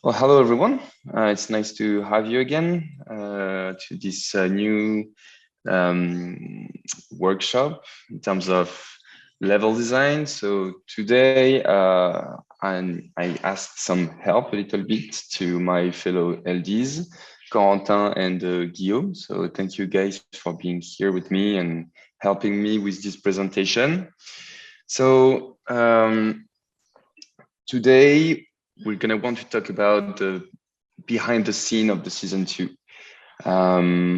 Well, hello everyone. It's nice to have you again to this new workshop in terms of level design. So today I asked some help a little bit to my fellow LDs, Corentin and Guillaume. So thank you guys for being here with me and helping me with this presentation. So today we're gonna want to talk about the behind the scene of the season 2.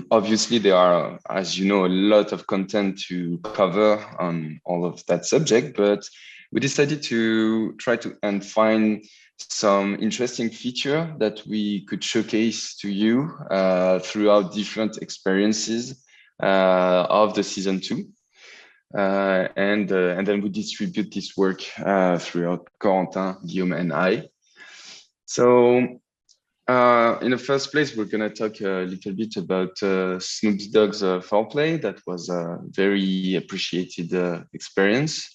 Obviously, there are, as you know, a lot of content to cover on all of that subject, but we decided to try to and find some interesting feature that we could showcase to you throughout different experiences of the season 2. And then we distribute this work throughout Corentin, Guillaume, and I. So in the first place, we're going to talk a little bit about Snoop Dogg's foreplay. That was a very appreciated experience.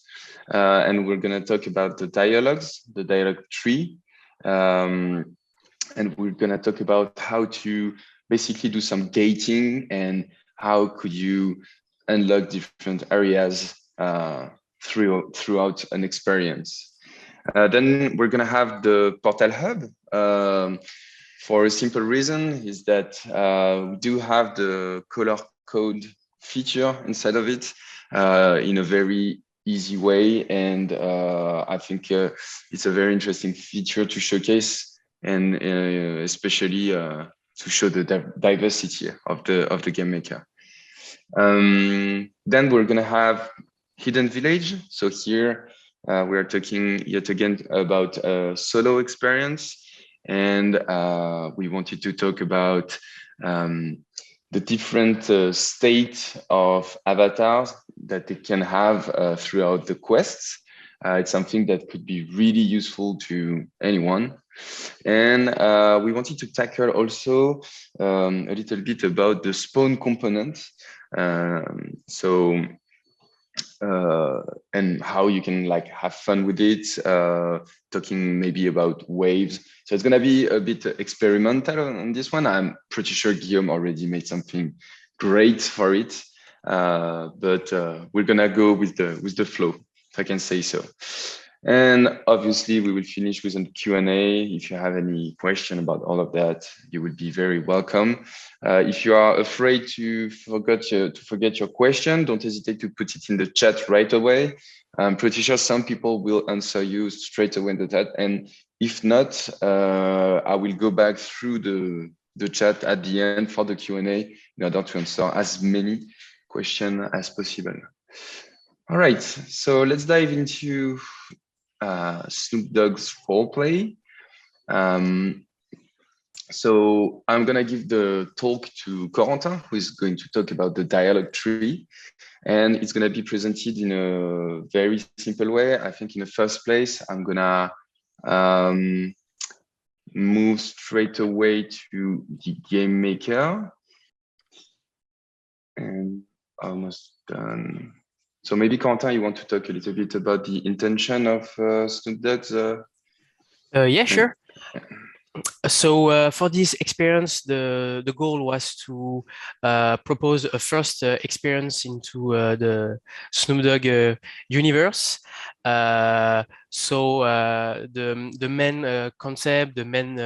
And we're going to talk about the dialogues, the dialogue tree. And we're going to talk about how to basically do some gating and how could you unlock different areas throughout an experience. Then we're going to have the Portal Hub. For a simple reason is that we do have the color code feature inside of it in a very easy way. And I think it's a very interesting feature to showcase and especially to show the diversity of the game maker. Then we're going to have Hidden Village. So here we are talking yet again about a solo experience. And we wanted to talk about the different state of avatars that they can have throughout the quests. It's something that could be really useful to anyone. And we wanted to tackle also a little bit about the spawn component. And how you can like have fun with it, talking maybe about waves. So it's going to be a bit experimental on this one. I'm pretty sure Guillaume already made something great for it, but we're going to go with the flow, if I can say so. And obviously, we will finish with a Q&A. If you have any question about all of that, you will be very welcome. If you are afraid to forget your question, don't hesitate to put it in the chat right away. I'm pretty sure some people will answer you straight away in the chat. And if not, I will go back through the chat at the end for the Q&A in order to answer as many questions as possible. All right, so let's dive into Snoop Dogg's foreplay. So I'm going to give the talk to Corentin, who is going to talk about the dialogue tree. And it's going to be presented in a very simple way. I think in the first place, I'm going to move straight away to the game maker. And almost done. So maybe Corentin, you want to talk a little bit about the intention of Snoop Dogg's? Yeah, sure. So for this experience, the goal was to propose a first experience into the Snoop Dogg universe. So the main concept, the main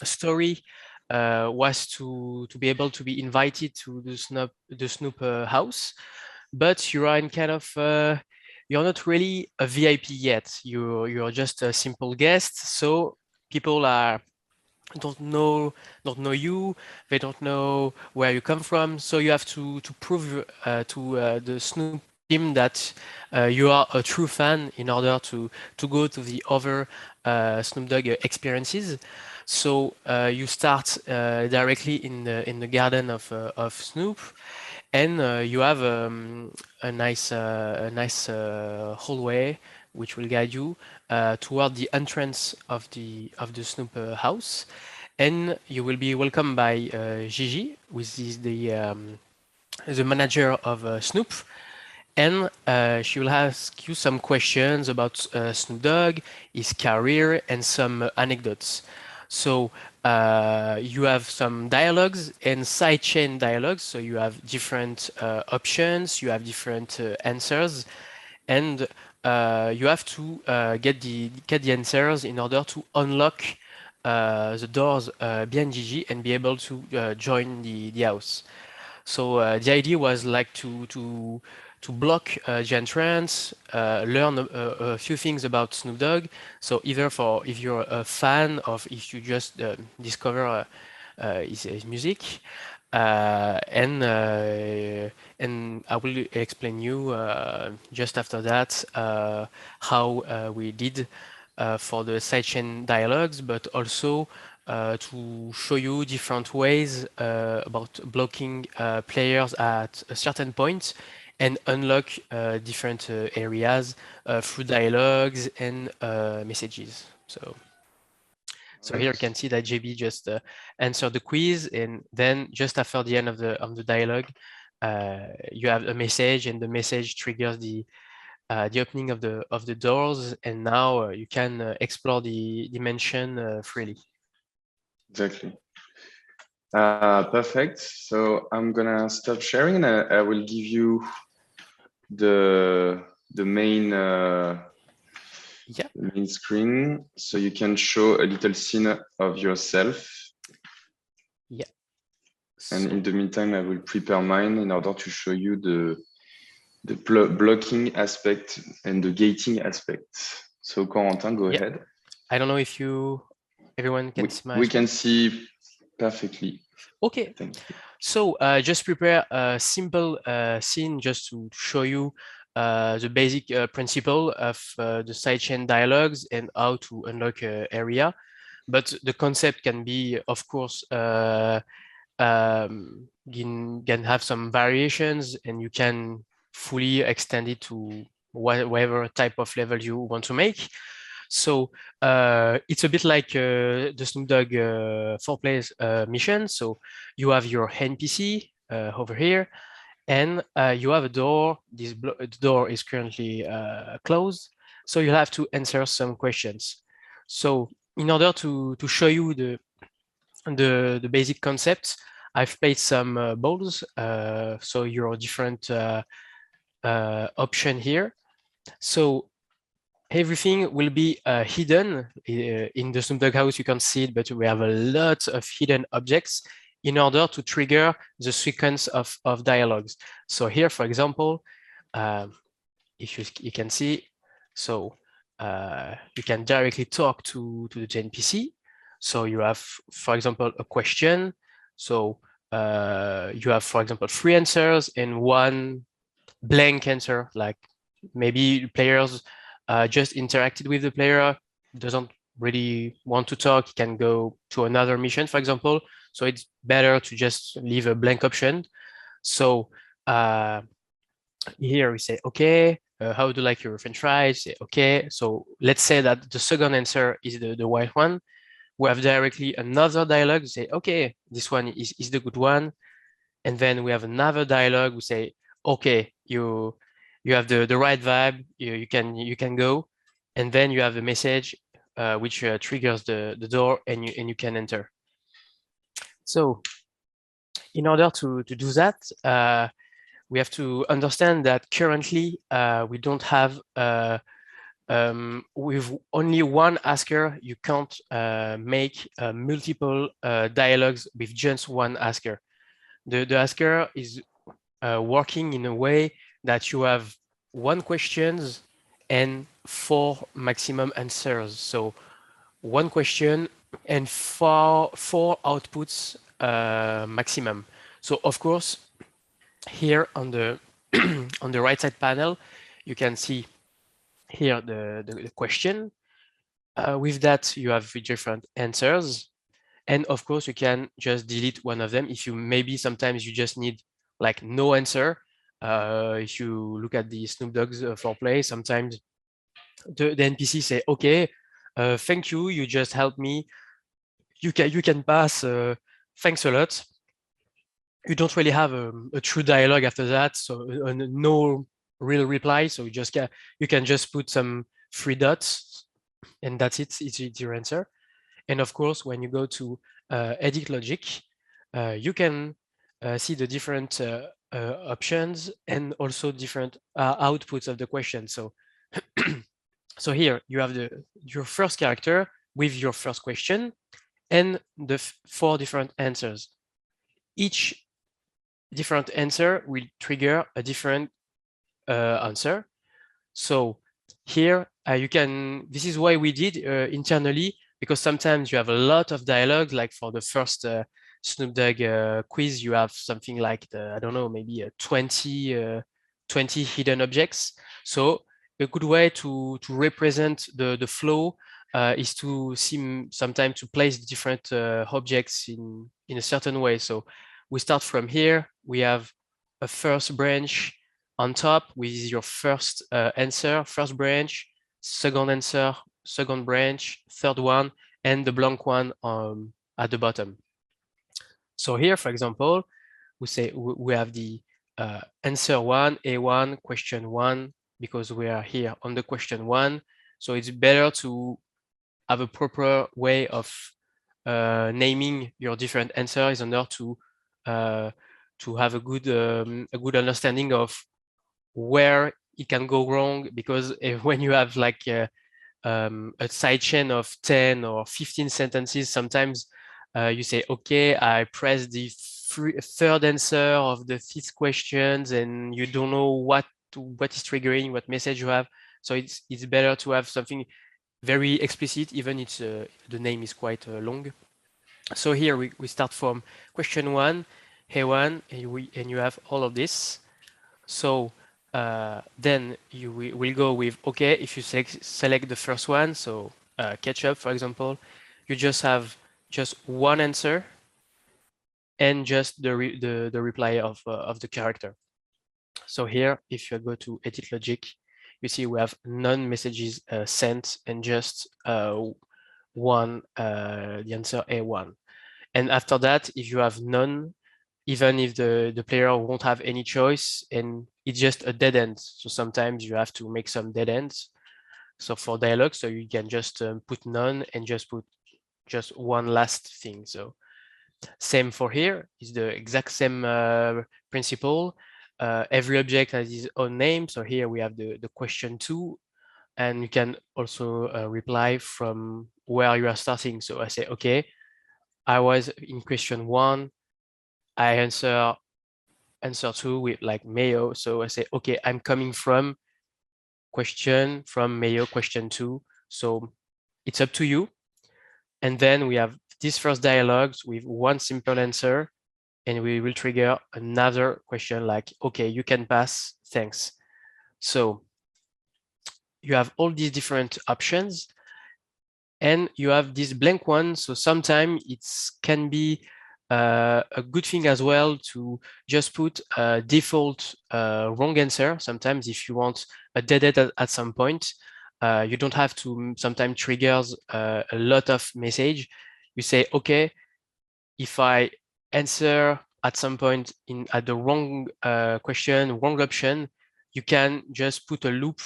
story was to be able to be invited to the Snoop house, but you're in kind of you're not really a VIP yet. You're just a simple guest. So people don't know you. They don't know where you come from. So you have to prove to the Snoop team that you are a true fan in order to go to the other Snoop Dogg experiences. So you start directly in the garden of Snoop, and you have a nice hallway which will guide you toward the entrance of the Snoop house, and you will be welcomed by Gigi, which is the manager of Snoop, And she will ask you some questions about Snoop Dogg, his career, and some anecdotes. So you have some dialogues and sidechain dialogues. So you have different options, you have different answers, and you have to get the answers in order to unlock the doors behind Gigi and be able to join the house. So the idea was like to block the entrance, learn a few things about Snoop Dogg. So either for if you're a fan of if you just discover his music, and I will explain you just after that how we did for the sidechain dialogues, but also to show you different ways about blocking players at a certain point and unlock different areas through dialogues and messages. So here you can see that JB just answered the quiz, and then just after the end of the dialogue, you have a message, and the message triggers the opening of the doors, and now you can explore the dimension freely. Exactly. Perfect. So I'm gonna stop sharing, and I will give you the main Yeah. the main screen, so you can show a little scene of yourself. Yeah. And So, in the meantime, I will prepare mine in order to show you the blocking aspect and the gating aspect. So Corentin, go ahead. I don't know if everyone can see my We screen. can see perfectly. Okay. Thank you. So just prepare a simple scene just to show you the basic principle of the sidechain dialogues and how to unlock an area. But the concept can be, of course, can have some variations, and you can fully extend it to whatever type of level you want to make. So it's a bit like the Snoop Dogg 4 players mission. So you have your NPC over here, and you have a door. The door is currently closed, so you'll have to answer some questions. So in order to show you the basic concept, I've placed some balls. So your different option here. So everything will be hidden in the Snoop Dogg house. You can see it, but we have a lot of hidden objects in order to trigger the sequence of dialogues. So here, for example, if you can see, so you can directly talk to the NPC. So you have, for example, a question. So you have, for example, 3 answers and 1 blank answer, like maybe players just interacted with the player, doesn't really want to talk, he can go to another mission, for example. So it's better to just leave a blank option. So here we say, okay, how do you like your French fries? Say, okay, so let's say that the second answer is the white one. We have directly another dialogue, say, okay, this one is the good one. And then we have another dialogue, we say, okay, you have the right vibe, you can go. And then you have the message which triggers the door, and you can enter. So in order to do that, we have to understand that currently we don't have with only one asker, you can't make multiple dialogues with just one asker. The asker is working in a way that you have 1 questions and 4 maximum answers. So 1 question and four outputs maximum. So of course, here on the on the right side panel, you can see here the question. With that, you have different answers. And of course, you can just delete one of them if you maybe sometimes you just need like no answer. If you look at the Snoop Dogg's 4 play, sometimes the NPC say, okay, thank you, you just helped me. You can pass, thanks a lot. You don't really have a true dialogue after that. So no real reply. So you can just put some 3 dots, and that's it. It's your answer. And of course, when you go to edit logic, you can see the different options and also different outputs of the question. So, so here you have your first character with your first question and the 4 different answers. Each different answer will trigger a different answer. So here you can, this is why we did internally, because sometimes you have a lot of dialogue, like for the first Snoop Dogg quiz, you have something like I don't know, maybe 20 hidden objects. So a good way to represent the flow is to sometimes to place different objects in a certain way. So we start from here, we have a first branch on top with your first answer, first branch, second answer, second branch, third one, and the blank one at the bottom. So here, for example, we say we have the answer 1, A1, question 1, because we are here on the question 1. So it's better to have a proper way of naming your different answers in order to have a good understanding of where it can go wrong, because when you have like a sidechain of 10 or 15 sentences, sometimes you say, okay, I pressed the third answer of the 5th questions, and you don't know what is triggering, what message you have. So it's better to have something very explicit, even it's the name is quite long. So here we start from question 1, hey 1, and you have all of this. So then you will go with, okay, if you select the first one, so ketchup, for example, you just have just one answer and just the reply of the character. So here, if you go to edit logic, you see we have none messages sent and just one, the answer A1. And after that, if you have none, even if the player won't have any choice, and it's just a dead end. So sometimes you have to make some dead ends. So for dialogue, so you can just put none and just put just one last thing. So same for here, is the exact same principle. Every object has its own name. So here we have the question 2, and you can also reply from where you are starting. So I say, okay, I was in question 1, I answer 2 with like Mayo. So I say, okay, I'm coming from Mayo, question 2. So it's up to you. And then we have these first dialogues with one simple answer, and we will trigger another question like, okay, you can pass, thanks. So you have all these different options, and you have this blank one. So sometimes it can be a good thing as well to just put a default wrong answer. Sometimes if you want a dead end at some point, you don't have to sometimes triggers a lot of message. You say, okay, if I answer at some point at the wrong question, wrong option, you can just put a loop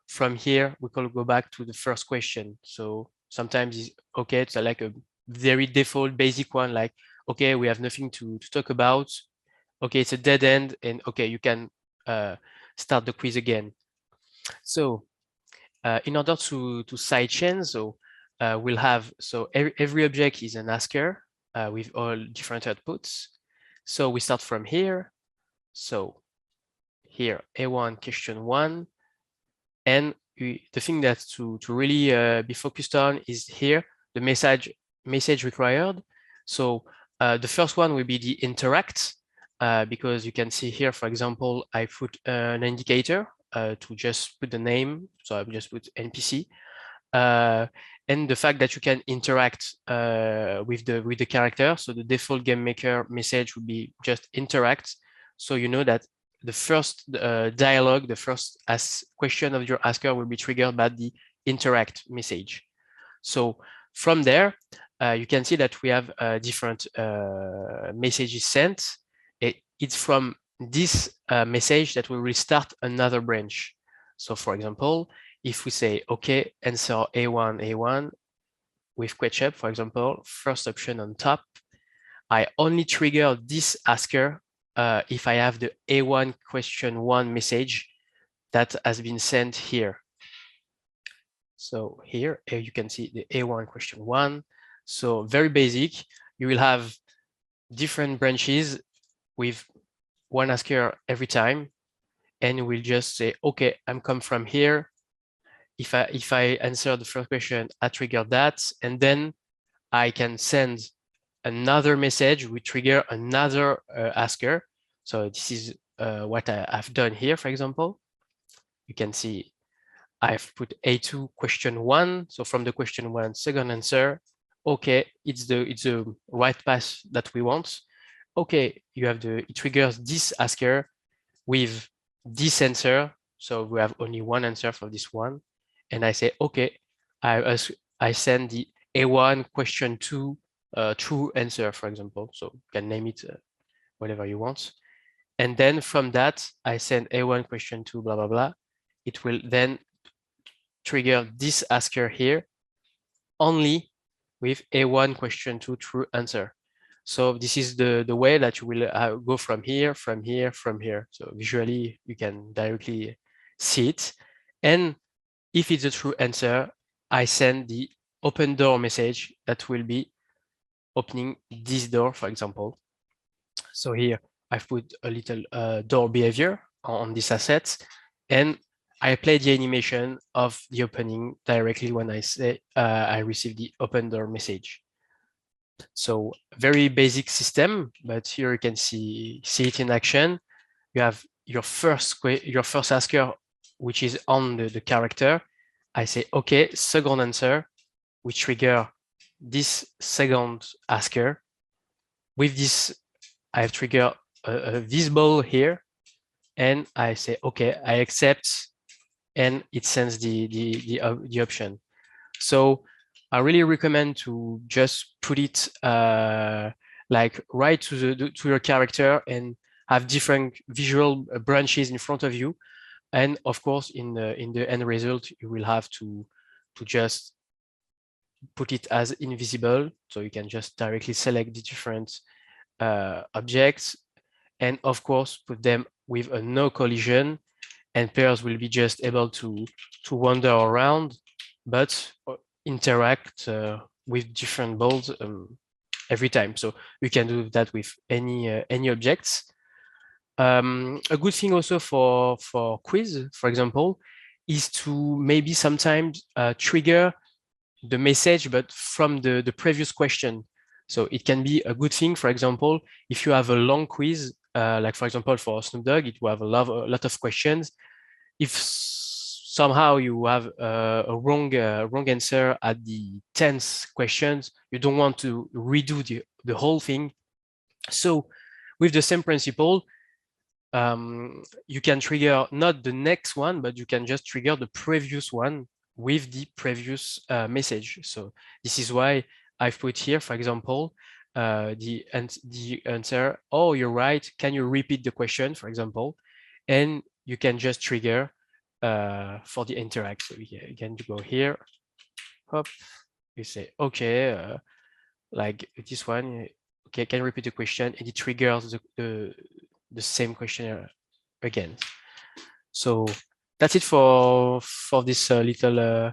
from here. We can go back to the first question. So sometimes it's okay, it's like a very default basic one, like, okay, we have nothing to talk about. Okay, it's a dead end, and okay, you can start the quiz again. So in order to sidechain, so we'll have, so every object is an asker with all different outputs. So we start from here. So here, A1, question 1. And the thing that to really be focused on is here, the message required. So the first one will be the interact, because you can see here, for example, I put an indicator to just put the name. So I just put NPC. And the fact that you can interact with the character. So the default game maker message would be just interact. So you know that the first dialogue, the first question of your asker will be triggered by the interact message. So from there, you can see that we have different messages sent. It's from this message that will restart another branch. So for example, if we say, okay, answer A1 with ketchup, for example, first option on top, I only trigger this asker if I have the A1 question 1 message that has been sent here. So here you can see the A1 question 1. So very basic. You will have different branches with one asker every time, and we'll just say, okay, I'm come from here. If I answer the first question, I trigger that, and then I can send another message. We trigger another asker. So this is what I've done here. For example, you can see I've put A2 question 1. So from the question 1, second answer. Okay, it's the right path that we want. Okay, you have it triggers this asker with this answer. So we have only one answer for this one. And I say, okay, I send the A1 question 2 true answer, for example. So you can name it whatever you want. And then from that, I send A1 question 2, blah, blah, blah. It will then trigger this asker here only with A1 question 2 true answer. So this is the way that you will go from here, from here, from here. So visually, you can directly see it. And if it's a true answer, I send the open door message that will be opening this door, for example. So here I've put a little door behavior on this asset, and I play the animation of the opening directly when I say I receive the open door message. So very basic system, but here you can see it in action. You have your first asker, which is on the character. I say, okay, second answer, we trigger this second asker. With this, I've triggered a visible here, and I say, okay, I accept, and it sends the option. So I really recommend to just put it like right to your character and have different visual branches in front of you. And of course, in the end result, you will have to just put it as invisible. So you can just directly select the different objects, and of course, put them with a no collision, and pairs will be just able to wander around, but interact with different balls every time. So you can do that with any objects. A good thing also for quiz, for example, is to maybe sometimes trigger the message, but from the previous question. So it can be a good thing, for example, if you have a long quiz, like for example, for Snoop Dogg, it will have a lot of questions. If somehow you have a wrong answer at the 10th questions, you don't want to redo the whole thing. So with the same principle, you can trigger not the next one, but you can just trigger the previous one with the previous message. So this is why I've put here, for example, the answer, oh, you're right, can you repeat the question, for example, and you can just trigger for the interact. So you can go here, hop, you say, okay, like this one, okay, can you repeat the question, and it triggers the same question again. So that's it for this little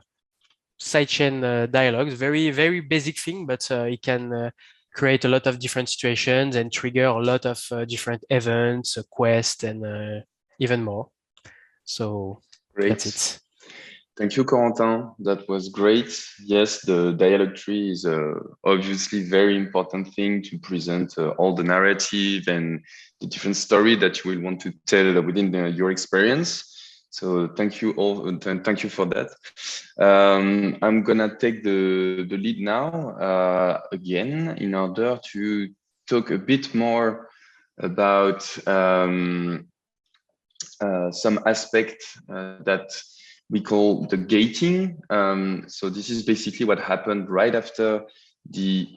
sidechain dialogues. Very basic thing, but it can create a lot of different situations and trigger a lot of different events, quests, and even more. So Great. That's it. Thank you, Corentin. That was great. Yes, the dialogue tree is obviously very important thing to present all the narrative and the different story that you will want to tell within your experience. So thank you all, and thank you for that. I'm gonna take the lead now again in order to talk a bit more about some aspect that we call the gating. So this is basically what happened right after the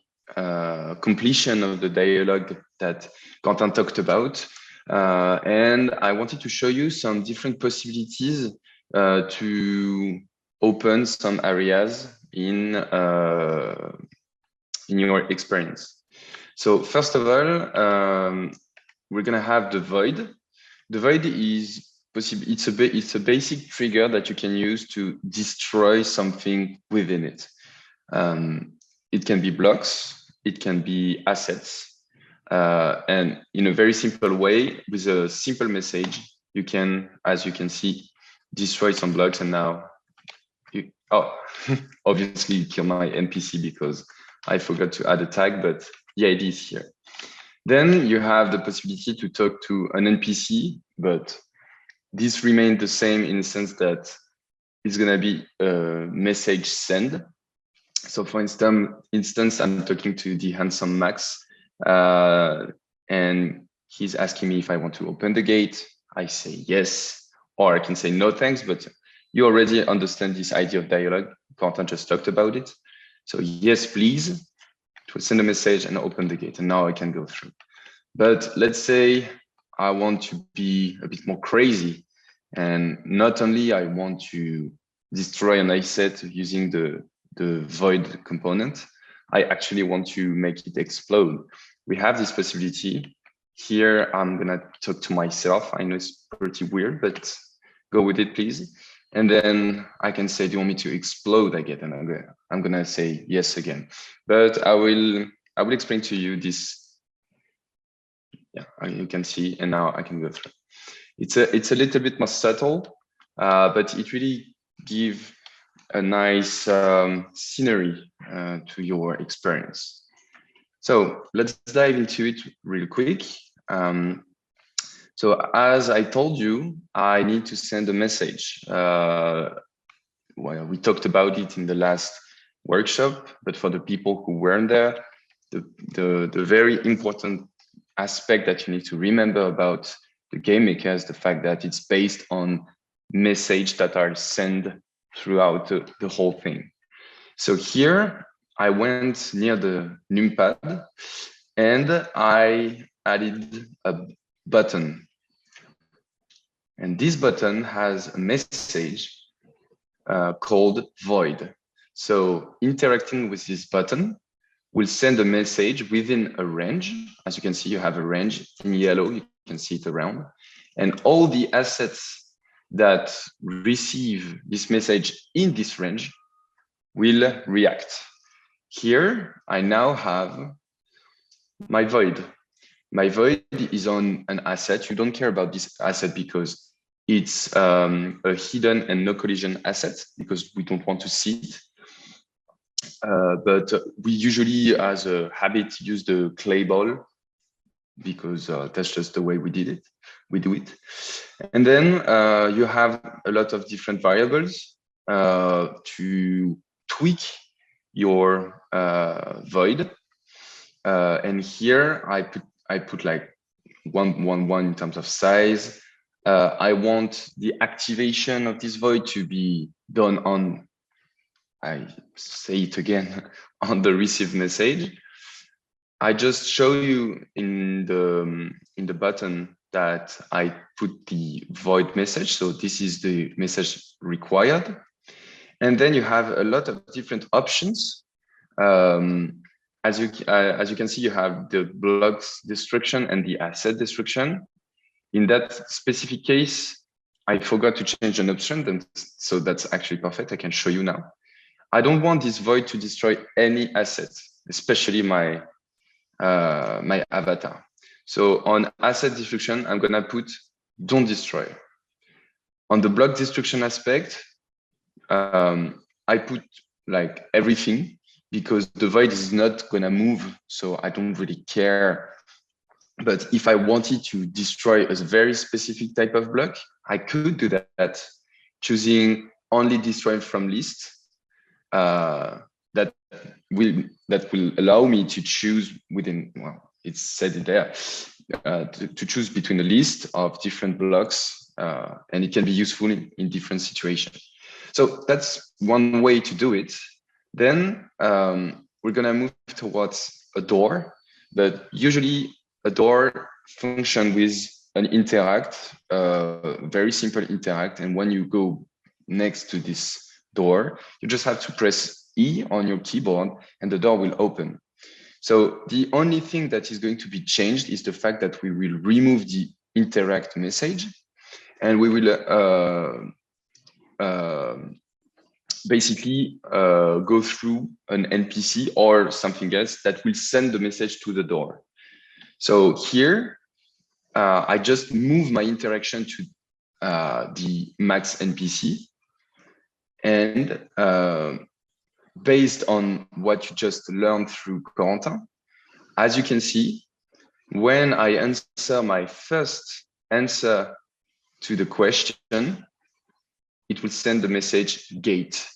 completion of the dialogue that Quentin talked about. And I wanted to show you some different possibilities to open some areas in your experience. So first of all, we're gonna have the void. The void is possible. It's a basic trigger that you can use to destroy something within it. It can be blocks, it can be assets, and in a very simple way, with a simple message, you can, as you can see, destroy some blocks. And now, obviously, you kill my NPC because I forgot to add a tag, but the idea is here. Then you have the possibility to talk to an NPC, but this remains the same in the sense that it's going to be a message send. So for instance, I'm talking to the handsome Max, and he's asking me if I want to open the gate. I say yes, or I can say no thanks, but you already understand this idea of dialogue. Quentin just talked about it. So yes, please, it will send a message and open the gate, and now I can go through. But let's say I want to be a bit more crazy, and not only I want to destroy an asset using the void component, I actually want to make it explode. We have this possibility. Here, I'm gonna talk to myself. I know it's pretty weird, but go with it, please. And then I can say, do you want me to explode again? And I'm gonna say yes again. But I will explain to you this. Yeah, you can see, and now I can go through. It's a little bit more subtle, but it really gives a nice scenery to your experience. So let's dive into it real quick. So as I told you, I need to send a message. Well, we talked about it in the last workshop, but for the people who weren't there, the very important aspect that you need to remember about the Game Maker is the fact that it's based on messages that are sent throughout the whole thing. So here I went near the numpad and I added a button. And this button has a message called void. So interacting with this button will send a message within a range. As you can see, you have a range in yellow, you can see it around. And all the assets that receive this message in this range will react. Here, I now have my void. My void is on an asset. You don't care about this asset because it's a hidden and no collision asset because we don't want to see it. But we usually, as a habit, use the clay ball because that's just the way we do it. And then you have a lot of different variables to tweak your void. And here I put like one in terms of size. I want the activation of this void to be done on, I say it again, on the receive message. I just show you in the button that I put the void message. So this is the message required. And then you have a lot of different options. As you can see, you have the blocks destruction and the asset destruction. In that specific case, I forgot to change an option, so that's actually perfect. I can show you now. I don't want this void to destroy any assets, especially my my avatar. So on asset destruction, I'm gonna put don't destroy. On the block destruction aspect, I put like everything because the void is not gonna move, so I don't really care. But if I wanted to destroy a very specific type of block, I could do that, choosing only destroy from list. That will allow me to choose within, well, it's said there, to choose between a list of different blocks, and it can be useful in different situations. So that's one way to do it. Then we're gonna move towards a door, but usually a door function with an interact, very simple interact. And when you go next to this door, you just have to press E on your keyboard and the door will open. So the only thing that is going to be changed is the fact that we will remove the interact message and we will basically go through an NPC or something else that will send the message to the door. So here, I just move my interaction to the max NPC. And based on what you just learned through Corentin, as you can see, when I answer my first answer to the question, it will send the message gate.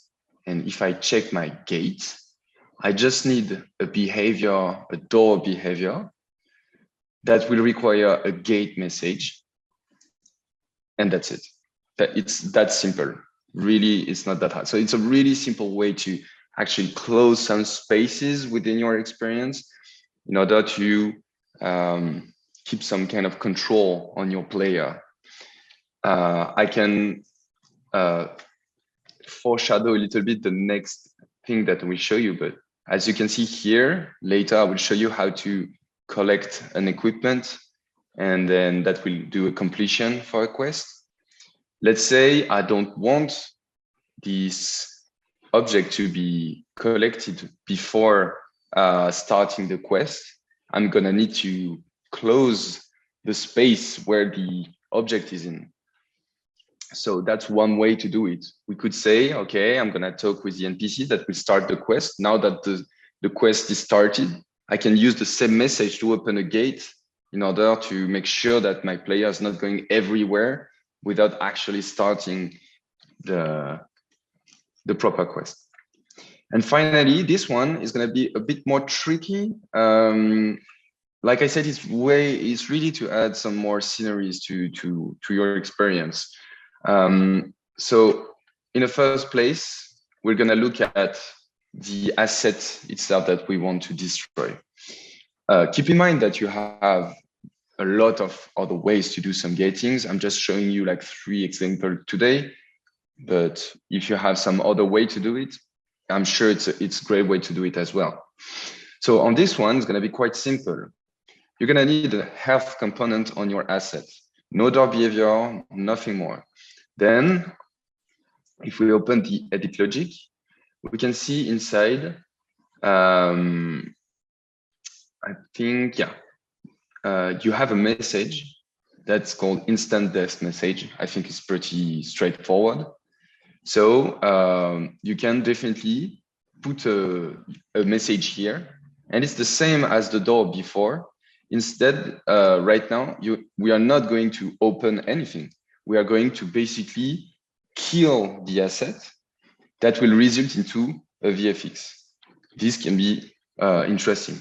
And if I check my gate, I just need a behavior, a door behavior that will require a gate message. And that's it. It's that simple. Really, it's not that hard. So it's a really simple way to actually close some spaces within your experience in order to keep some kind of control on your player. I can foreshadow a little bit the next thing that we show you, but as you can see here, later I will show you how to collect an equipment, and then that will do a completion for a quest. Let's say I don't want this object to be collected before starting the quest. I'm gonna need to close the space where the object is in. So that's one way to do it. We could say, okay, I'm gonna talk with the NPC that will start the quest. Now that the quest is started, I can use the same message to open a gate in order to make sure that my player is not going everywhere without actually starting the proper quest. And finally, this one is going to be a bit more tricky. Like I said, it's really to add some more sceneries to your experience. So in the first place, we're going to look at the asset itself that we want to destroy. Keep in mind that you have a lot of other ways to do some gatings. I'm just showing you like 3 examples today, but if you have some other way to do it, I'm sure it's a great way to do it as well. So on this one, it's going to be quite simple. You're going to need a health component on your asset. No door behavior, nothing more. Then if we open the edit logic, we can see inside, I think, yeah, you have a message that's called instant death message. I think it's pretty straightforward. So you can definitely put a message here, and it's the same as the door before. Instead, right now, we are not going to open anything. We are going to basically kill the asset that will result into a VFX. This can be interesting.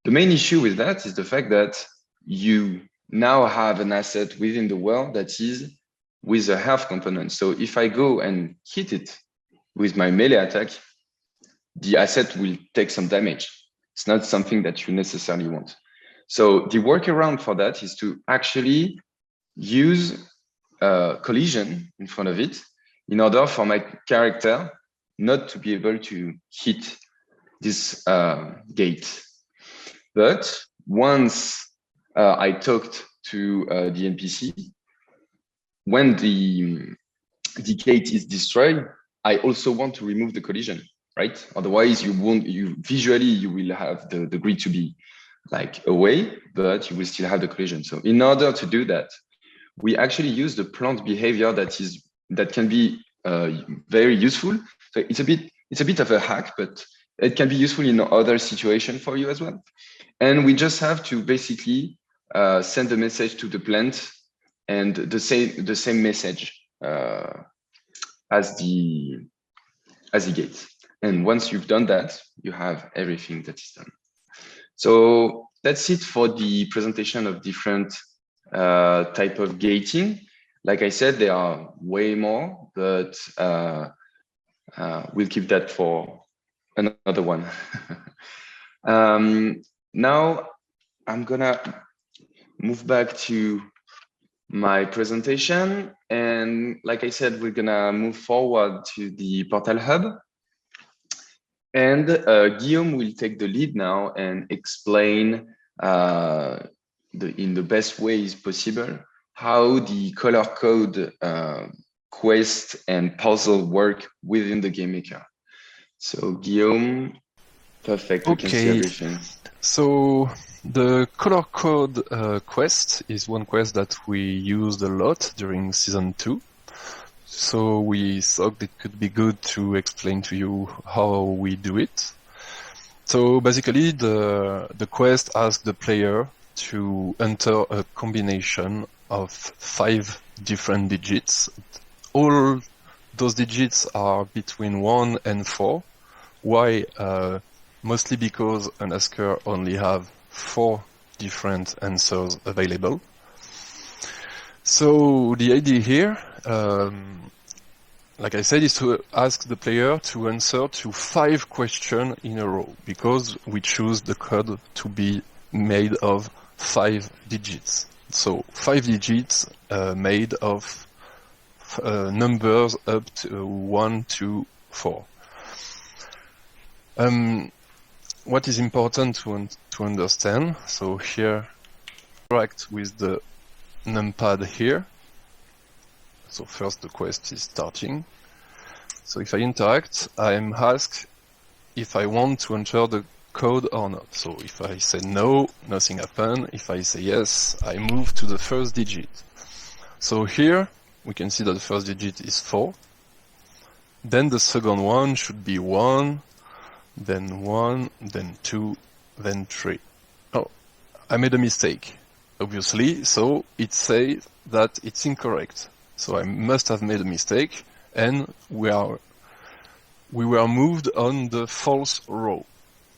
The main issue with that is the fact that you now have an asset within the world that is with a health component. So if I go and hit it with my melee attack, the asset will take some damage. It's not something that you necessarily want. So the workaround for that is to actually use collision in front of it in order for my character not to be able to hit this gate. But once I talked to the NPC, when the gate is destroyed, I also want to remove the collision, right? Otherwise, you visually you will have the grid to be like away, but you will still have the collision. So in order to do that, we actually use the plant behavior that can be very useful. So it's a bit of a hack, but it can be useful in other situations for you as well. And we just have to basically send a message to the plant and the same message as the gate. And once you've done that, you have everything that is done. So that's it for the presentation of different type of gating. Like I said, there are way more, but we'll keep that for another one. Now I'm gonna move back to my presentation. And like I said, we're gonna move forward to the Portal Hub. And Guillaume will take the lead now and explain in the best ways possible how the color code quest and puzzle work within the game maker. So Guillaume, perfect, we can see everything. So the color code quest is one quest that we used a lot during season 2. So we thought it could be good to explain to you how we do it. So basically the quest asks the player to enter a combination of 5 different digits. All those digits are between 1 and 4. Why? Mostly because an asker only have 4 different answers available. So the idea here, like I said, is to ask the player to answer to 5 questions in a row, because we choose the code to be made of 5 digits. So 5 digits made of numbers up to 1 to 4. What is important to understand, so here, interact with the numpad here. So first the quest is starting. So if I interact, I am asked if I want to enter the code or not. So if I say no, nothing happens. If I say yes, I move to the first digit. So here we can see that the first digit is 4. Then the second one should be 1, then 1, then 2, then 3. Oh, I made a mistake, obviously, so it says that it's incorrect. So I must have made a mistake, and we were moved on the false row.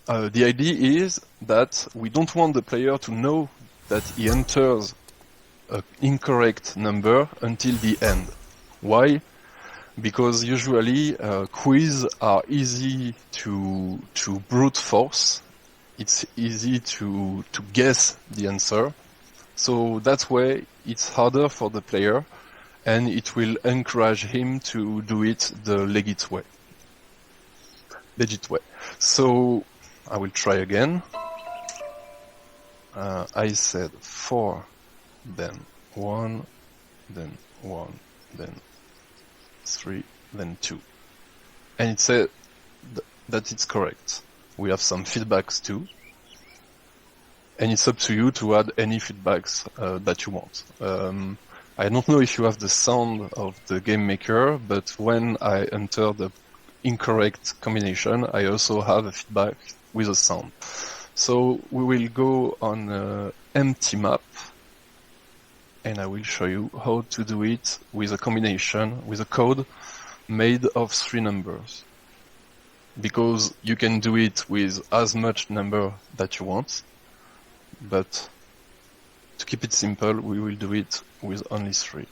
The idea is that we don't want the player to know that he enters an incorrect number until the end. Why? Because usually quiz are easy to brute force. It's easy to guess the answer. So that way it's harder for the player, and it will encourage him to do it the legit way. So I will try again. I said 4, then 1, then 1, then 3, then 2. And it said that it's correct. We have some feedbacks too. And it's up to you to add any feedbacks that you want. I don't know if you have the sound of the game maker, but when I enter the incorrect combination, I also have a feedback with a sound. So we will go on an empty map, and I will show you how to do it with a combination, with a code made of 3 numbers. Because you can do it with as much number that you want, but to keep it simple, we will do it with only 3.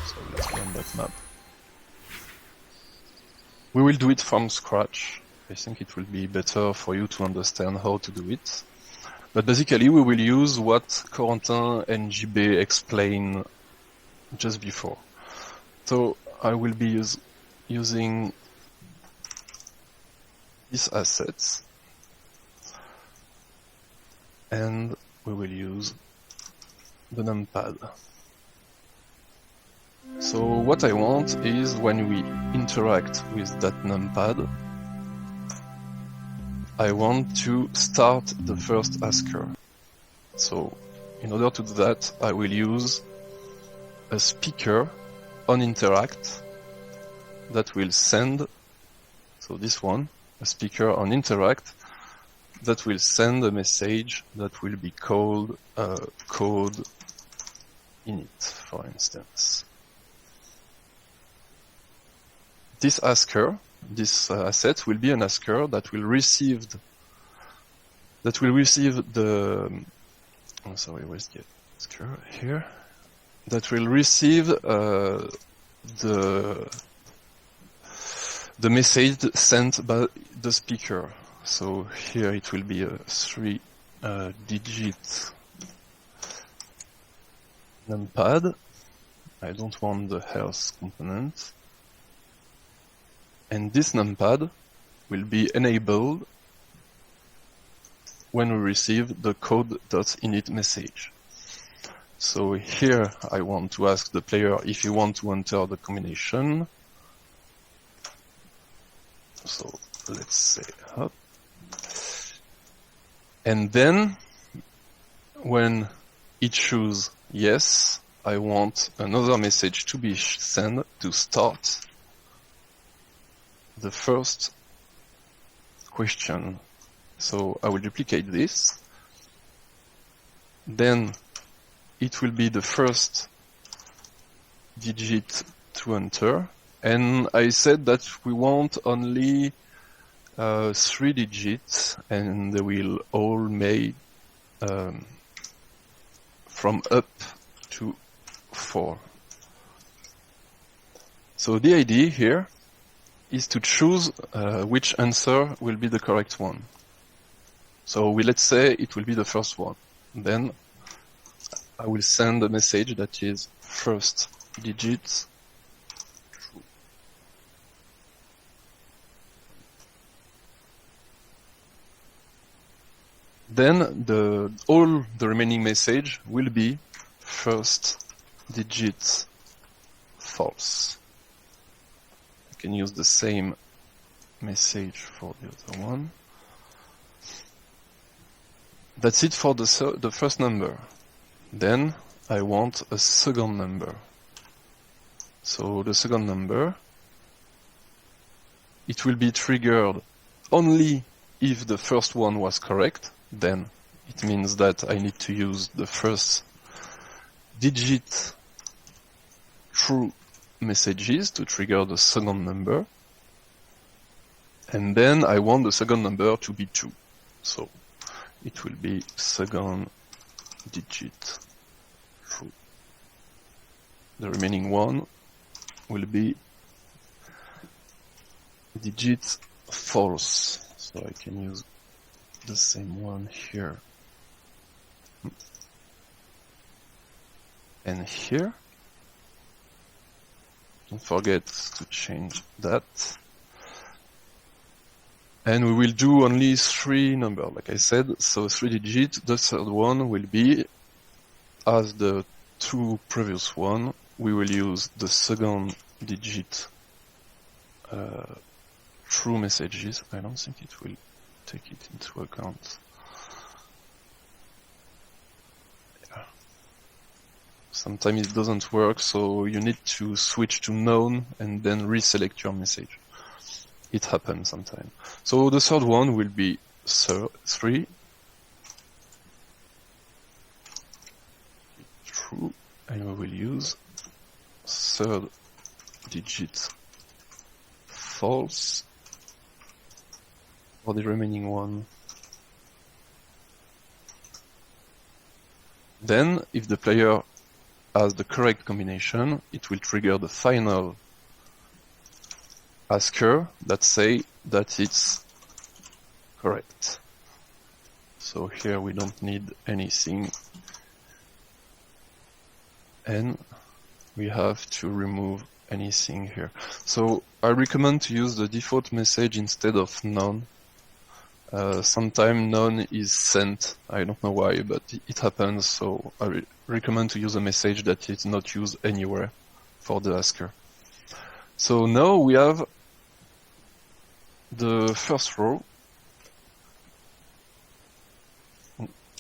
So let's go on that map. We will do it from scratch. I think it will be better for you to understand how to do it. But basically, we will use what Corentin and JB explained just before. So I will be using these assets, and we will use the numpad. So what I want is when we interact with that numpad, I want to start the first asker. So in order to do that, I will use a speaker on interact that will send, so this one, a speaker on interact that will send a message that will be called code init, for instance. This asker, this asset will be an asker that will receive the oh, sorry, where's the asker here? That will receive the message sent by the speaker. So here it will be a 3-digit numpad I don't want the health component. And this numpad will be enabled when we receive the code.initMessage. So here I want to ask the player if you want to enter the combination. So let's say up. And then when it chooses yes, I want another message to be sent to start the first question. So I will duplicate this. Then it will be the first digit to enter. And I said that we want only 3 digits, and they will all made from up to 4. So the idea here is to choose which answer will be the correct one. So let's say it will be the first one. Then I will send a message that is first digit true. Then all the remaining message will be first digit false. You can use the same message for the other one. That's it for the first number. Then I want a second number. So the second number, it will be triggered only if the first one was correct. Then it means that I need to use the first digit true messages to trigger the second number. And then I want the second number to be 2. So it will be second digit true. The remaining one will be digit false. So I can use the same one here and here. Don't forget to change that. And we will do only 3 numbers, like I said, so 3 digits. The third one will be, as the 2 previous one, we will use the second digit true messages. I don't think it will take it into account. Yeah. Sometimes it doesn't work, so you need to switch to known and then reselect your message. It happens sometimes. So the third one will be 3 true, and we will use third digit false for the remaining one. Then, if the player has the correct combination, it will trigger the final asker that say that it's correct. So here we don't need anything, and we have to remove anything here. So I recommend to use the default message instead of none. Sometimes none is sent. I don't know why, but it happens. So I recommend to use a message that is not used anywhere for the asker. So now we have the first row.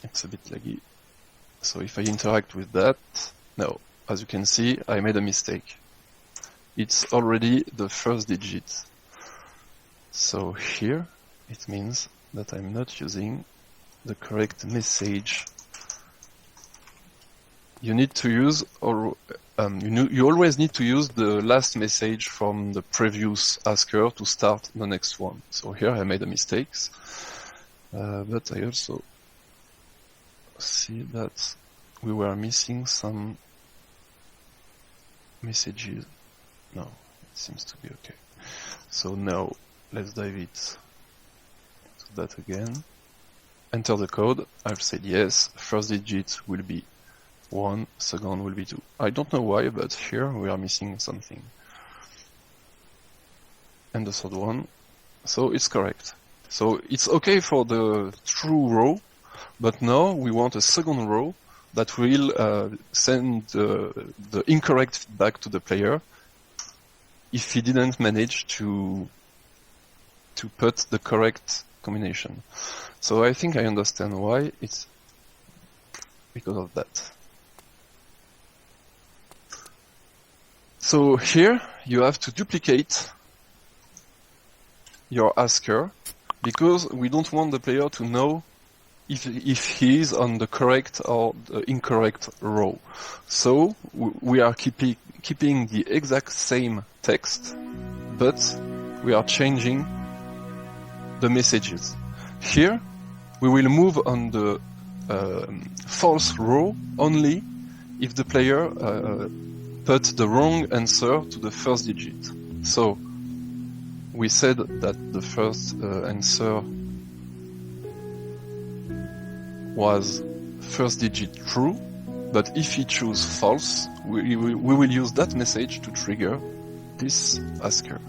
It's a bit laggy. So if I interact with that, no, as you can see, I made a mistake. It's already the first digit. So here it means that I'm not using the correct message. You need to use, or you always need to use the last message from the previous asker to start the next one. So here I made a mistake, but I also see that we were missing some messages. No, it seems to be okay. So now let's dive it into that again. Enter the code. I've said yes. First digit will be 1, second will be 2. I don't know why, but here we are missing something. And the third one, so it's correct. So it's okay for the true row, but now we want a second row that will send the incorrect feedback to the player if he didn't manage to put the correct combination. So I think I understand why. It's because of that. So here you have to duplicate your asker, because we don't want the player to know if he is on the correct or the incorrect row. So we are keeping the exact same text, but we are changing the messages. Here we will move on the false row only if the player put the wrong answer to the first digit. So we said that the first answer was first digit true, but if he choose false, we will use that message to trigger this asker.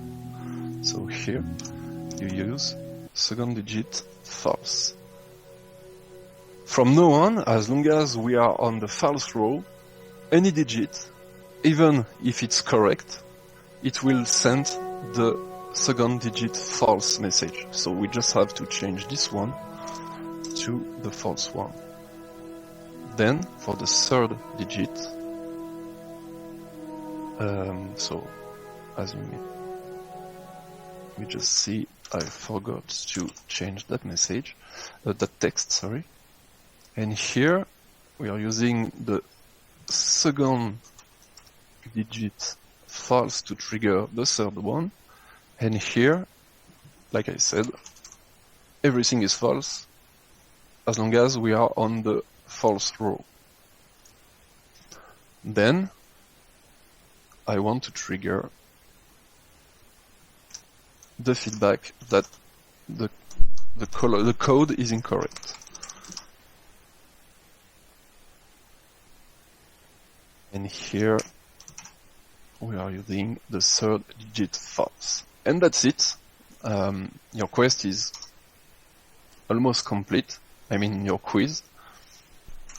So here you use second digit false. From now on, as long as we are on the false row, any digit, even if it's correct, it will send the second digit false message. So we just have to change this one to the false one. Then for the third digit, so as we just see, I forgot to change that message, that text, sorry. And here we are using the second digit false to trigger the third one. And here, like I said, everything is false as long as we are on the false row. Then I want to trigger the feedback that the code is incorrect. And here we are using the third digit false. And that's it. Your quest is almost complete. I mean your quiz.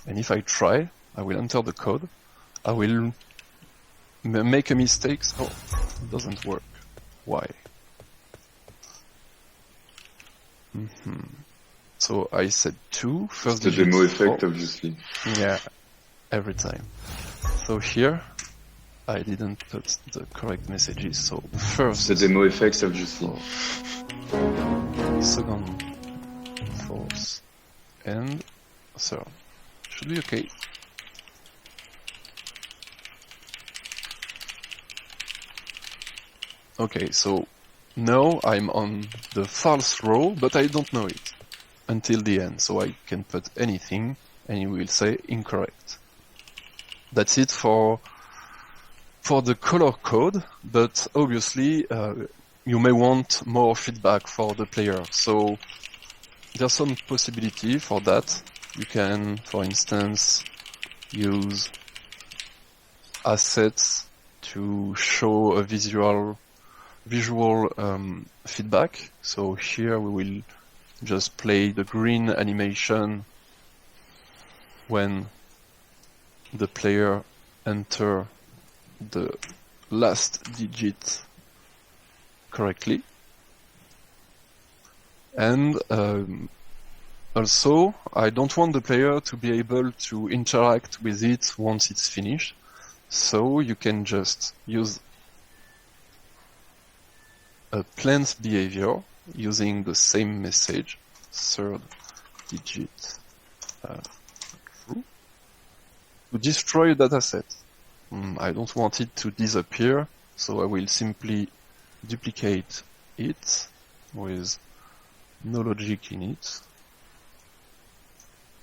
And if I try, I will enter the code. I will make a mistake. Oh, it doesn't work. Why? So I said 2. First the demo effect, obviously. Yeah, every time. So here, I didn't put the correct messages. So first, the demo effects, obviously. Second, false, and third. Should be okay. Okay, so now I'm on the false row, but I don't know it until the end. So I can put anything, and it will say incorrect. That's it for the color code, but obviously you may want more feedback for the player. So there's some possibility for that. You can, for instance, use assets to show a visual feedback. So here we will just play the green animation when the player enter the last digit correctly. And also, I don't want the player to be able to interact with it once it's finished. So you can just use a plant behavior using the same message, third digit true, to destroy a dataset. I don't want it to disappear, so I will simply duplicate it with no logic in it,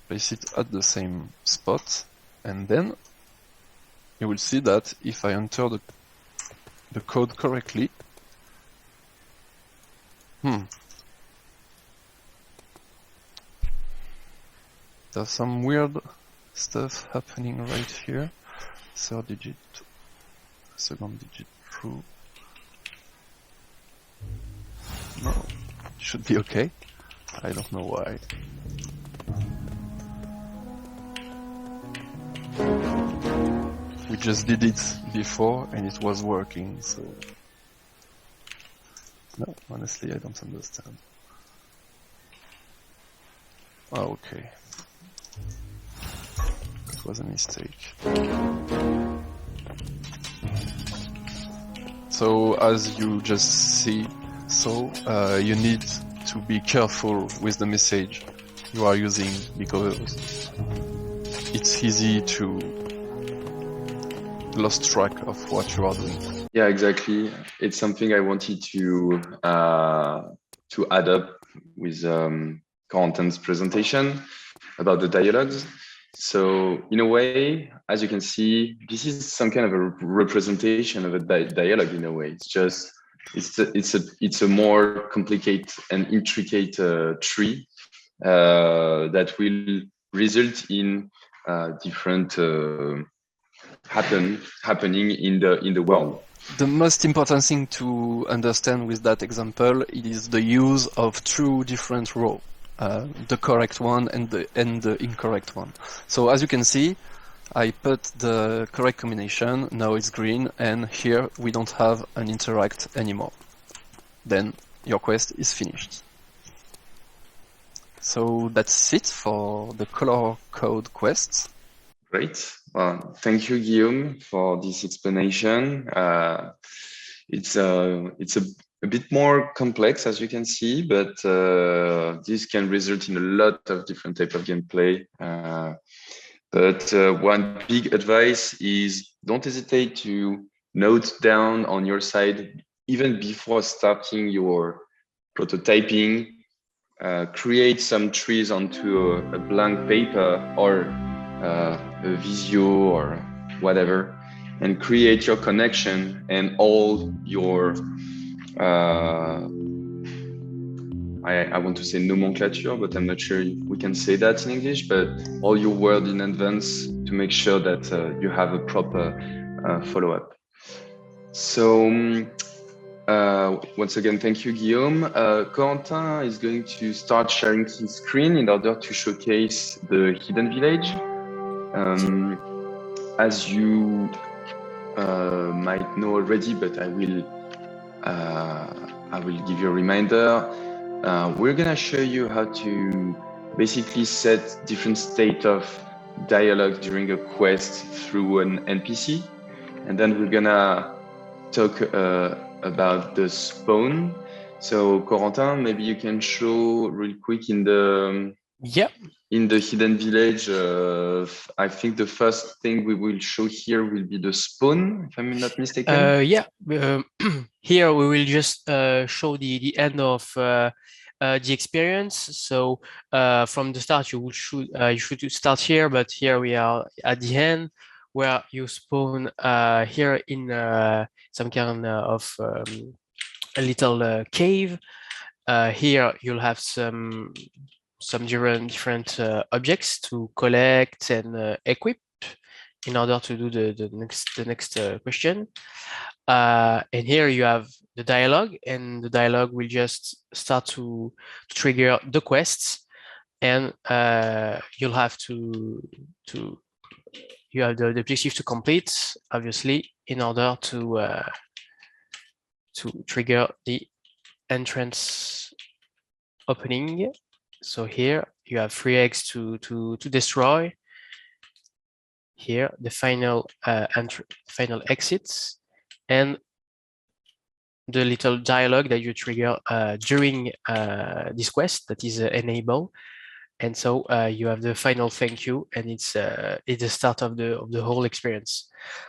place it at the same spot, and then you will see that if I enter the code correctly, there's some weird stuff happening right here. Third digit, second digit true. No, should be okay. I don't know why. We just did it before and it was working, so... No, honestly, I don't understand. Oh, okay. It was a mistake. So, as you just see, you need to be careful with the message you are using because it's easy to lose track of what you are doing. Yeah, exactly. It's something I wanted to add up with Corentin's presentation about the dialogues. So in a way, as you can see, this is some kind of a representation of a dialogue in a way. It's just it's a more complicated and intricate tree that will result in different happening in the world. The most important thing to understand with that example is the use of two different rows, the correct one and the incorrect one. So as you can see, I put the correct combination, now it's green, and here we don't have an interact anymore. Then your quest is finished. So that's it for the color code quests. Great. Well, thank you, Guillaume, for this explanation. It's a bit more complex, as you can see, but this can result in a lot of different type of gameplay. But one big advice is don't hesitate to note down on your side, even before starting your prototyping, create some trees onto a blank paper or a Visio or whatever, and create your connection and all your I want to say nomenclature, but I'm not sure we can say that in English, but all your word in advance to make sure that you have a proper follow-up. So once again, thank you, Guillaume. Corentin is going to start sharing his screen in order to showcase the hidden village. As you might know already, but I will give you a reminder. We're gonna show you how to basically set different state of dialogue during a quest through an NPC, and then we're gonna talk about the spawn. So Corentin, maybe you can show real quick in the hidden village. I think the first thing we will show here will be the spawn, if I'm not mistaken. Here we will just show the end of the experience. So from the start, you should start here, but here we are at the end, where you spawn here in some kind of a little cave. Here you'll have some different objects to collect and equip in order to do the next question. And here you have the dialogue, and the dialogue will just start to trigger the quests, and you'll have you have the objective to complete, obviously, in order to trigger the entrance opening. So here you have 3 eggs to destroy. Here the final final exits, and the little dialogue that you trigger during this quest, that is enable. And so you have the final thank you, and it's the start of the whole experience.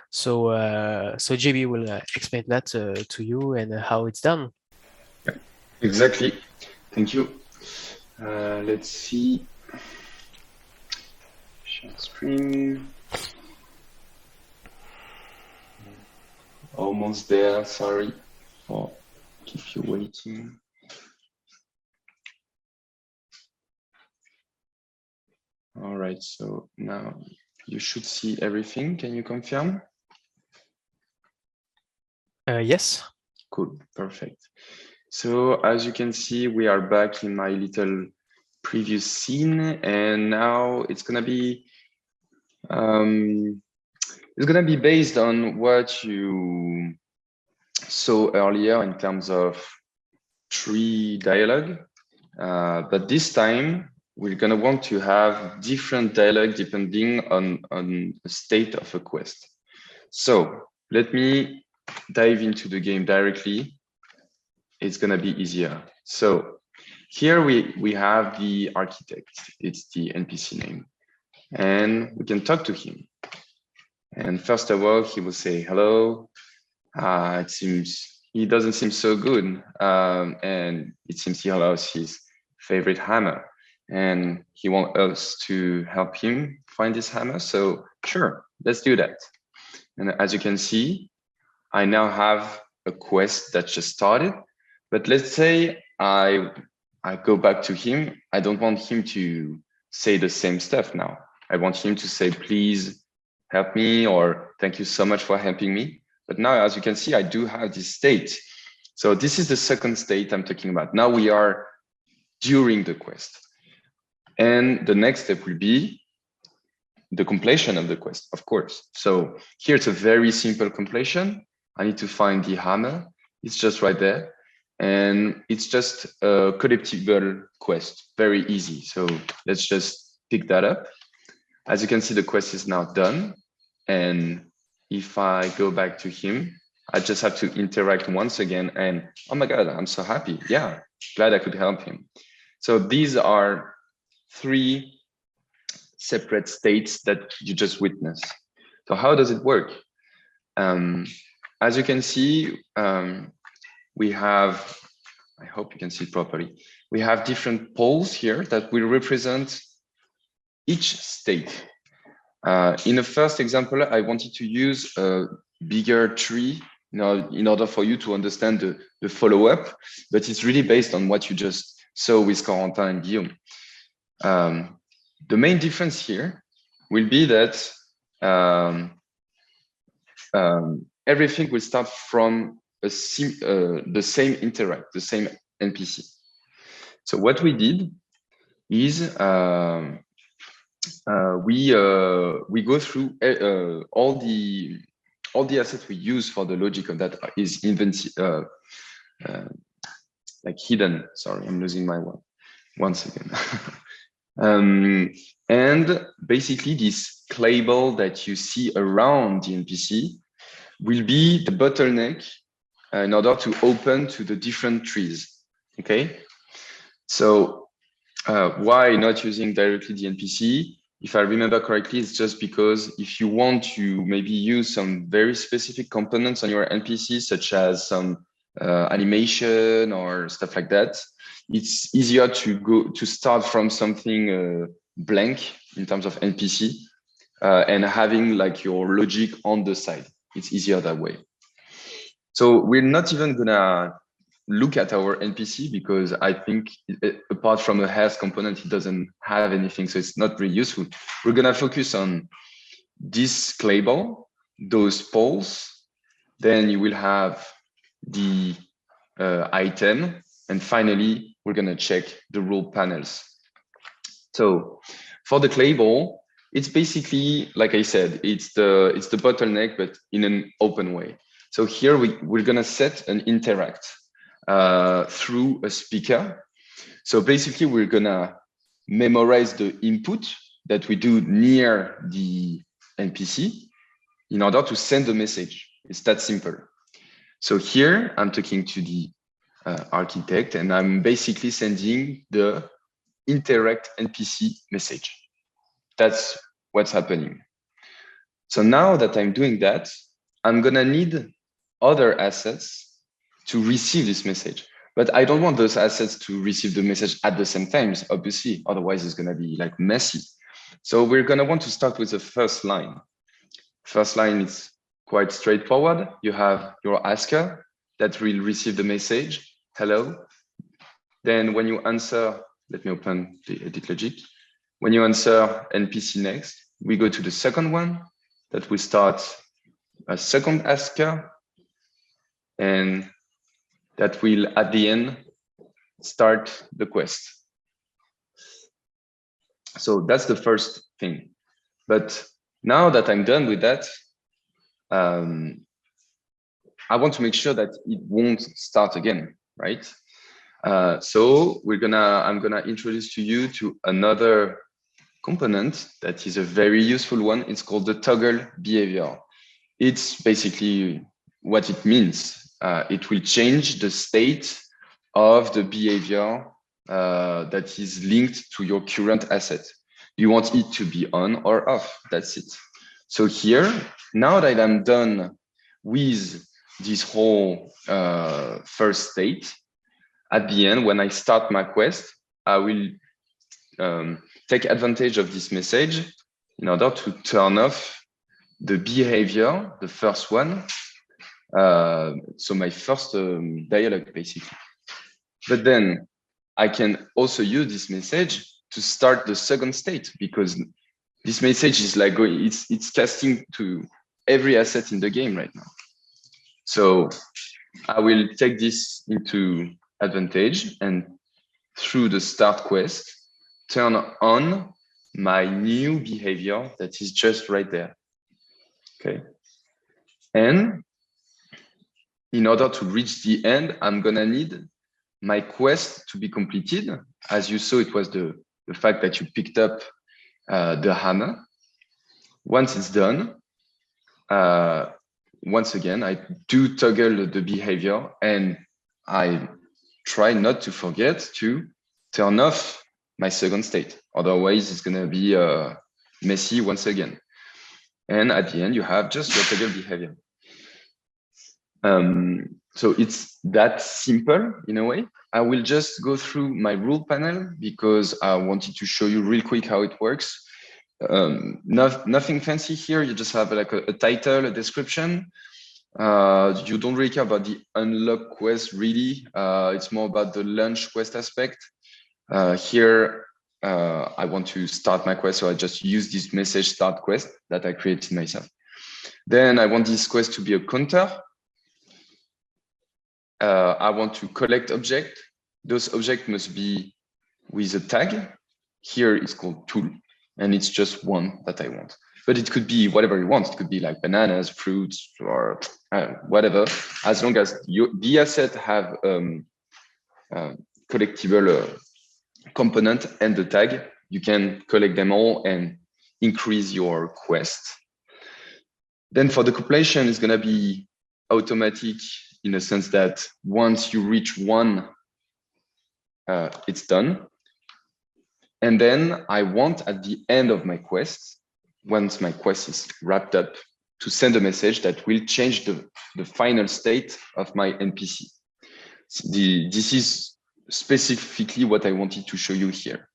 So JB will explain that to you and how it's done. Yeah, exactly. Thank you. Let's see. Share screen. Almost there. Sorry for keep you waiting. All right, so now you should see everything. Can you confirm? Yes. Cool, perfect. So as you can see, we are back in my little previous scene, and now it's gonna be based on what you saw earlier in terms of tree dialogue, but this time we're gonna want to have different dialogue depending on the state of a quest. So let me dive into the game directly. It's gonna be easier. So here we have the architect. It's the NPC name, and we can talk to him. And first of all, he will say hello. It seems he doesn't seem so good, and it seems he lost his favorite hammer, and he wants us to help him find this hammer. So sure, let's do that. And as you can see, I now have a quest that just started. But let's say I go back to him. I don't want him to say the same stuff now. I want him to say, please help me, or thank you so much for helping me. But now, as you can see, I do have this state. So this is the second state I'm talking about. Now we are during the quest. And the next step will be the completion of the quest, of course. So here it's a very simple completion. I need to find the hammer. It's just right there. And it's just a collectible quest, very easy. So let's just pick that up. As you can see, the quest is now done. And if I go back to him, I just have to interact once again. And oh my God, I'm so happy. Yeah, glad I could help him. So these are three separate states that you just witnessed. So how does it work? As you can see, we have, I hope you can see it properly. We have different poles here that will represent each state. In the first example, I wanted to use a bigger tree, in order for you to understand the follow-up, but it's really based on what you just saw with Corentin and Guillaume. The main difference here will be that everything will start from the same interact, the same NPC. So what we did is we go through all the assets we use for the logic of that is like hidden. Sorry, I'm losing my one. One second. And basically this clayball that you see around the NPC will be the bottleneck in order to open to the different trees. Okay. So why not using directly the NPC? If I remember correctly, it's just because if you want to maybe use some very specific components on your NPC, such as some animation or stuff like that, it's easier to start from something blank in terms of NPC and having like your logic on the side. It's easier that way. So we're not even gonna look at our NPC because I think apart from a health component, it doesn't have anything, so it's not really useful. We're gonna focus on this clayball, those poles, then you will have the item, and finally, we're gonna check the rule panels. So for the clayball, it's basically, like I said, it's the bottleneck, but in an open way. So here we're gonna set an interact through a speaker. So basically we're gonna memorize the input that we do near the NPC in order to send a message. It's that simple. So here I'm talking to the architect and I'm basically sending the interact NPC message. That's what's happening. So now that I'm doing that, I'm gonna need other assets to receive this message. But I don't want those assets to receive the message at the same time, obviously, otherwise it's gonna be like messy. So we're gonna want to start with the first line. First line is quite straightforward. You have your asker that will receive the message, hello. Then when you answer, let me open the edit logic. When you answer NPC next, we go to the second one that will start a second asker, and that will, at the end, start the quest. So that's the first thing. But now that I'm done with that, I want to make sure that it won't start again, right? So I'm gonna introduce to you to another component that is a very useful one. It's called the toggle behavior. It's basically what it means. It will change the state of the behavior that is linked to your current asset. You want it to be on or off, that's it. So here, now that I'm done with this whole first state, at the end, when I start my quest, I will take advantage of this message in order to turn off the behavior, the first one. So my first dialogue, basically. But then I can also use this message to start the second state, because this message is like going, it's casting to every asset in the game right now. So I will take this into advantage, and through the start quest, turn on my new behavior that is just right there. Okay. And in order to reach the end, I'm gonna need my quest to be completed. As you saw, it was the fact that you picked up the hammer. Once it's done, once again, I do toggle the behavior, and I try not to forget to turn off my second state. Otherwise, it's gonna be messy once again. And at the end, you have just your toggle behavior. So it's that simple in a way. I will just go through my rule panel because I wanted to show you real quick how it works. Nothing fancy here. You just have like a title, a description. You don't really care about the unlock quest really. It's more about the launch quest aspect. Here, I want to start my quest, so I just use this message start quest that I created myself. Then I want this quest to be a counter. I want to collect object. Those objects must be with a tag. Here it's called tool, and it's just one that I want. But it could be whatever you want. It could be like bananas, fruits, or whatever. As long as the asset have collectible component and the tag, you can collect them all and increase your quest. Then for the completion, it's gonna be automatic in a sense that once you reach one, it's done. And then I want at the end of my quest, once my quest is wrapped up, to send a message that will change the final state of my NPC. This is specifically what I wanted to show you here.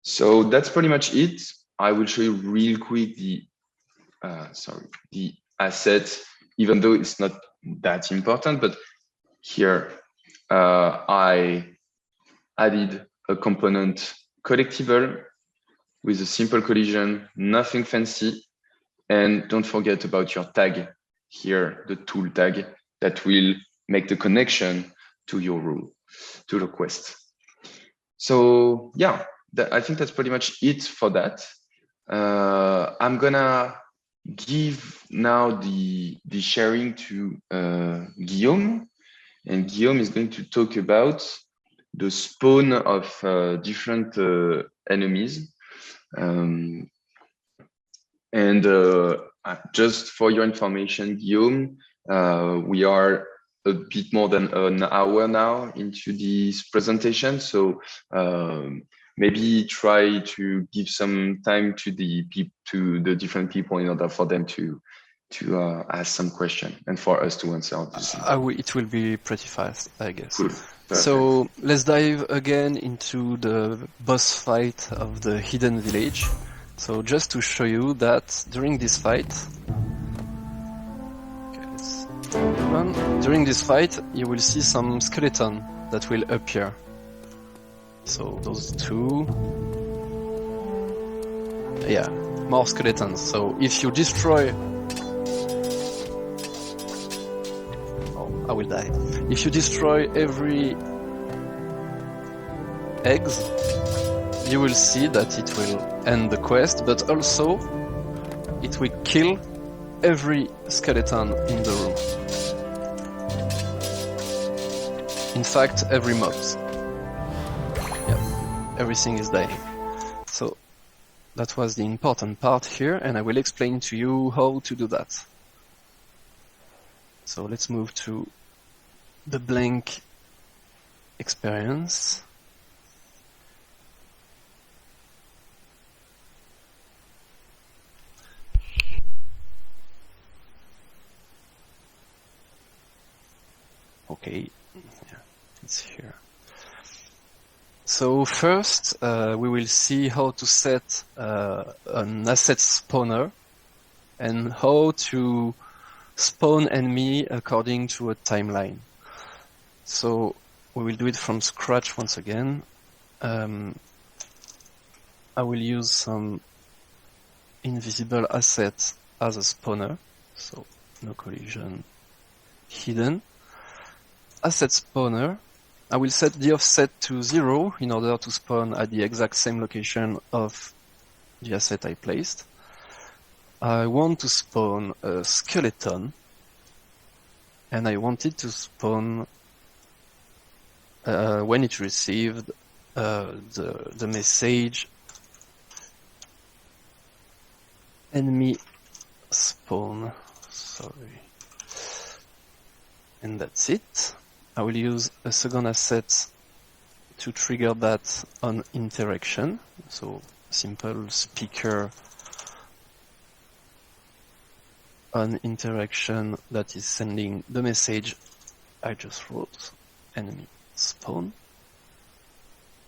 So that's pretty much it. I will show you real quick the asset, even though it's not that important, but here I added a component collectible with a simple collision, nothing fancy. And don't forget about your tag here, the tool tag that will make the connection to your rule, to the quest. So yeah, I think that's pretty much it for that. I'm gonna give now the sharing to Guillaume, and Guillaume is going to talk about the spawn of different enemies. Just for your information, Guillaume, we are a bit more than an hour now into this presentation, so maybe try to give some time to the different people in order for them to ask some question and for us to answer. It will be pretty fast, I guess. Cool. So let's dive again into the boss fight of the hidden village. So just to show you that during this fight, during this fight, you will see some skeleton that will appear. So those two. Yeah, more skeletons. So if you destroy... Oh, I will die. If you destroy every eggs, you will see that it will end the quest, but also it will kill every skeleton in the room. In fact, every mob. Yeah, everything is dying. So that was the important part here, and I will explain to you how to do that. So let's move to the blank experience. Okay, yeah, it's here. So first, we will see how to set an asset spawner and how to spawn enemy according to a timeline. So we will do it from scratch once again. I will use some invisible assets as a spawner, so no collision hidden. Asset spawner, I will set the offset to 0 in order to spawn at the exact same location of the asset I placed. I want to spawn a skeleton, and I want it to spawn when it received the message enemy spawn. Sorry. And that's it. I will use a second asset to trigger that on interaction. So simple speaker on interaction that is sending the message I just wrote, enemy spawn.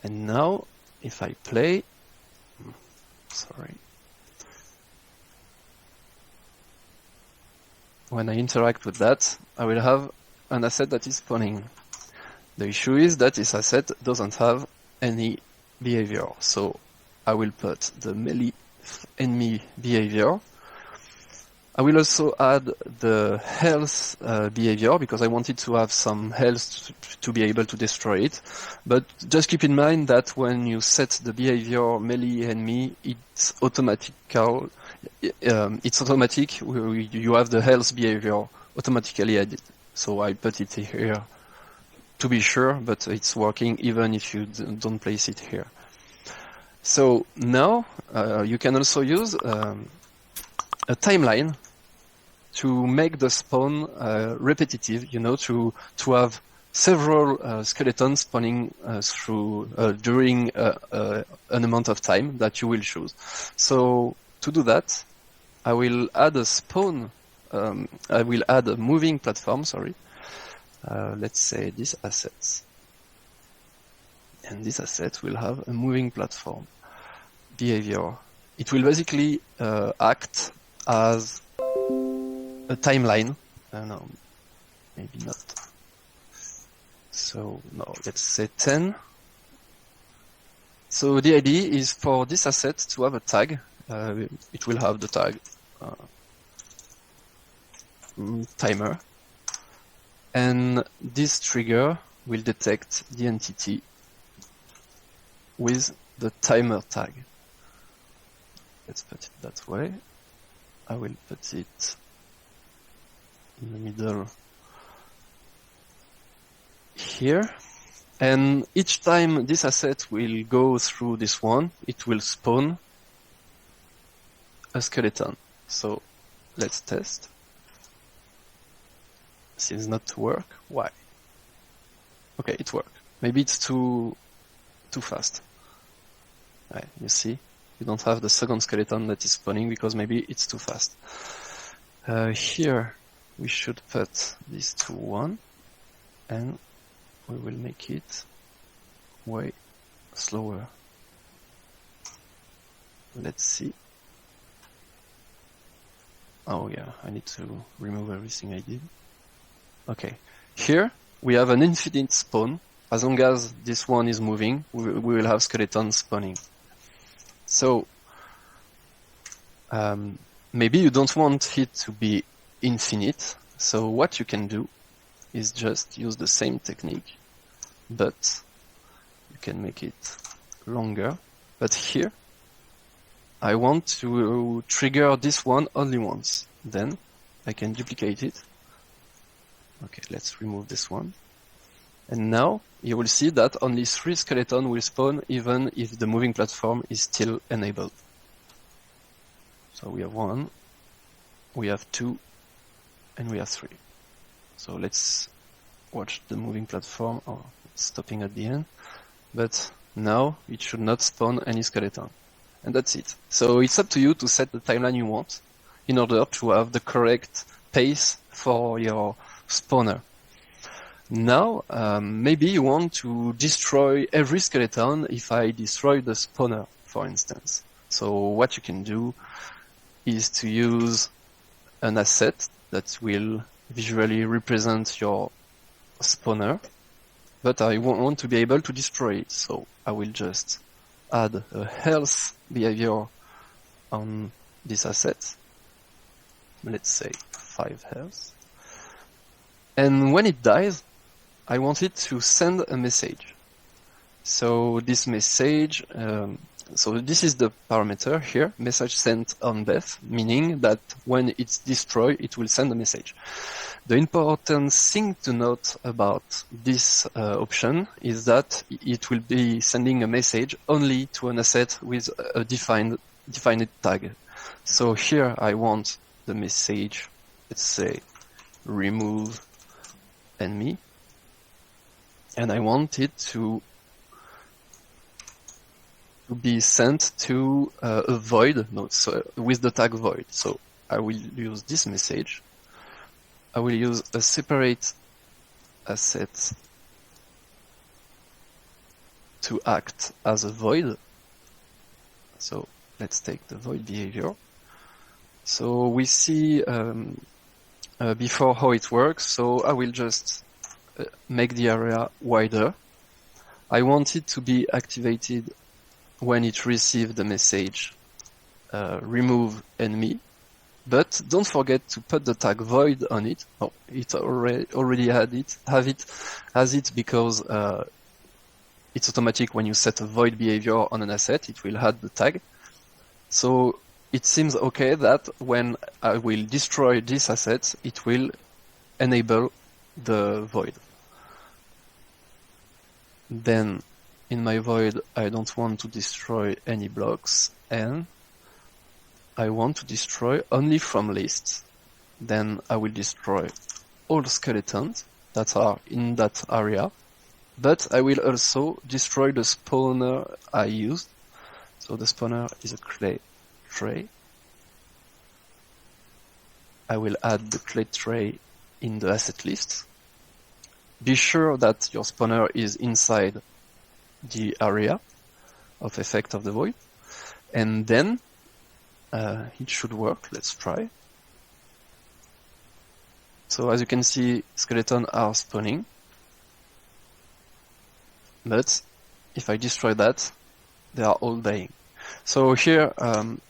And now if I play, sorry, when I interact with that, I will have an asset that is spawning. The issue is that this asset doesn't have any behavior. So I will put the melee enemy behavior. I will also add the health behavior because I wanted to have some health to be able to destroy it. But just keep in mind that when you set the behavior melee enemy, it's automatic. It's automatic. You have the health behavior automatically added. So I put it here to be sure, but it's working even if you don't place it here. So now you can also use a timeline to make the spawn repetitive, you know, to have several skeletons spawning through during an amount of time that you will choose. So to do that, I will add a spawn. I will add a moving platform, sorry. Let's say this asset. And this asset will have a moving platform behavior. It will basically act as a timeline. No, maybe not. So, no, let's say 10. So the idea is for this asset to have a tag. It will have the tag timer, and this trigger will detect the entity with the timer tag. Let's put it that way. I will put it in the middle here, and each time this asset will go through this one, it will spawn a skeleton. So let's test. Seems not to work. Why? Okay, it worked. Maybe it's too fast. Right, you see, you don't have the second skeleton that is spawning because maybe it's too fast. Here we should put this to 1, and we will make it way slower. Let's see. Oh yeah, I need to remove everything I did. Okay, here we have an infinite spawn as long as this one is moving, we will have skeletons spawning. So maybe you don't want it to be infinite. So what you can do is just use the same technique, but you can make it longer. But here, I want to trigger this one only once. Then I can duplicate it. Okay, let's remove this one. And now you will see that only 3 skeletons will spawn even if the moving platform is still enabled. So we have 1, we have 2, and we have 3. So let's watch the moving platform, stopping at the end. But now it should not spawn any skeleton. And that's it. So it's up to you to set the timeline you want in order to have the correct pace for your spawner. Now, maybe you want to destroy every skeleton if I destroy the spawner, for instance. So what you can do is to use an asset that will visually represent your spawner, but I want to be able to destroy it. So I will just add a health behavior on this asset. Let's say 5 health. And when it dies, I want it to send a message. So this message, so this is the parameter here, message sent on death, meaning that when it's destroyed, it will send a message. The important thing to note about this option is that it will be sending a message only to an asset with a defined tag. So here I want the message, let's say, remove enemy, and I want it to be sent to a void node, so with the tag void. So I will use this message. I will use a separate asset to act as a void. So let's take the void behavior. So we see before how it works. So I will just make the area wider. I want it to be activated when it receives the message remove enemy, but don't forget to put the tag void on it. Oh, it already has it because it's automatic. When you set a void behavior on an asset, it will add the tag. So it seems okay that when I will destroy this asset, it will enable the void. Then in my void, I don't want to destroy any blocks, and I want to destroy only from lists. Then I will destroy all skeletons that are in that area, but I will also destroy the spawner I used. So the spawner is a clay tray. I will add the clay tray in the asset list. Be sure that your spawner is inside the area of effect of the void, and then it should work. Let's try. So as you can see, skeletons are spawning, but if I destroy that, they are all dying. So here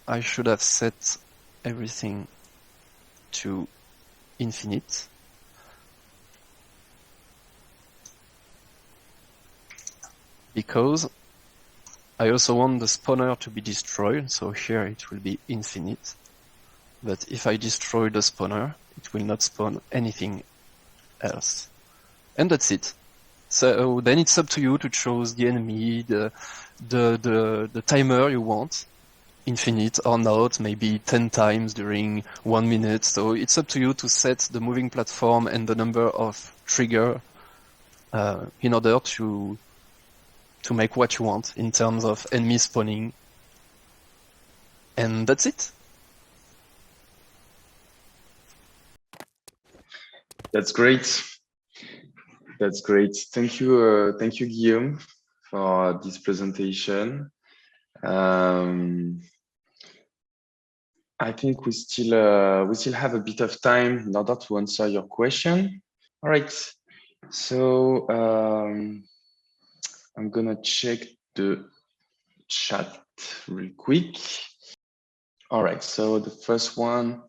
I should have set everything to infinite. Because I also want the spawner to be destroyed, so here it will be infinite. But if I destroy the spawner, it will not spawn anything else. And that's it. So then it's up to you to choose the enemy, the timer you want, infinite or not, maybe 10 times during 1 minute. So it's up to you to set the moving platform and the number of trigger in order to make what you want in terms of enemy spawning. And that's it. That's great. That's great. Thank you, Guillaume, for this presentation. I think we still have a bit of time in order to answer your question. All right. So I'm gonna check the chat real quick. All right, so the first one,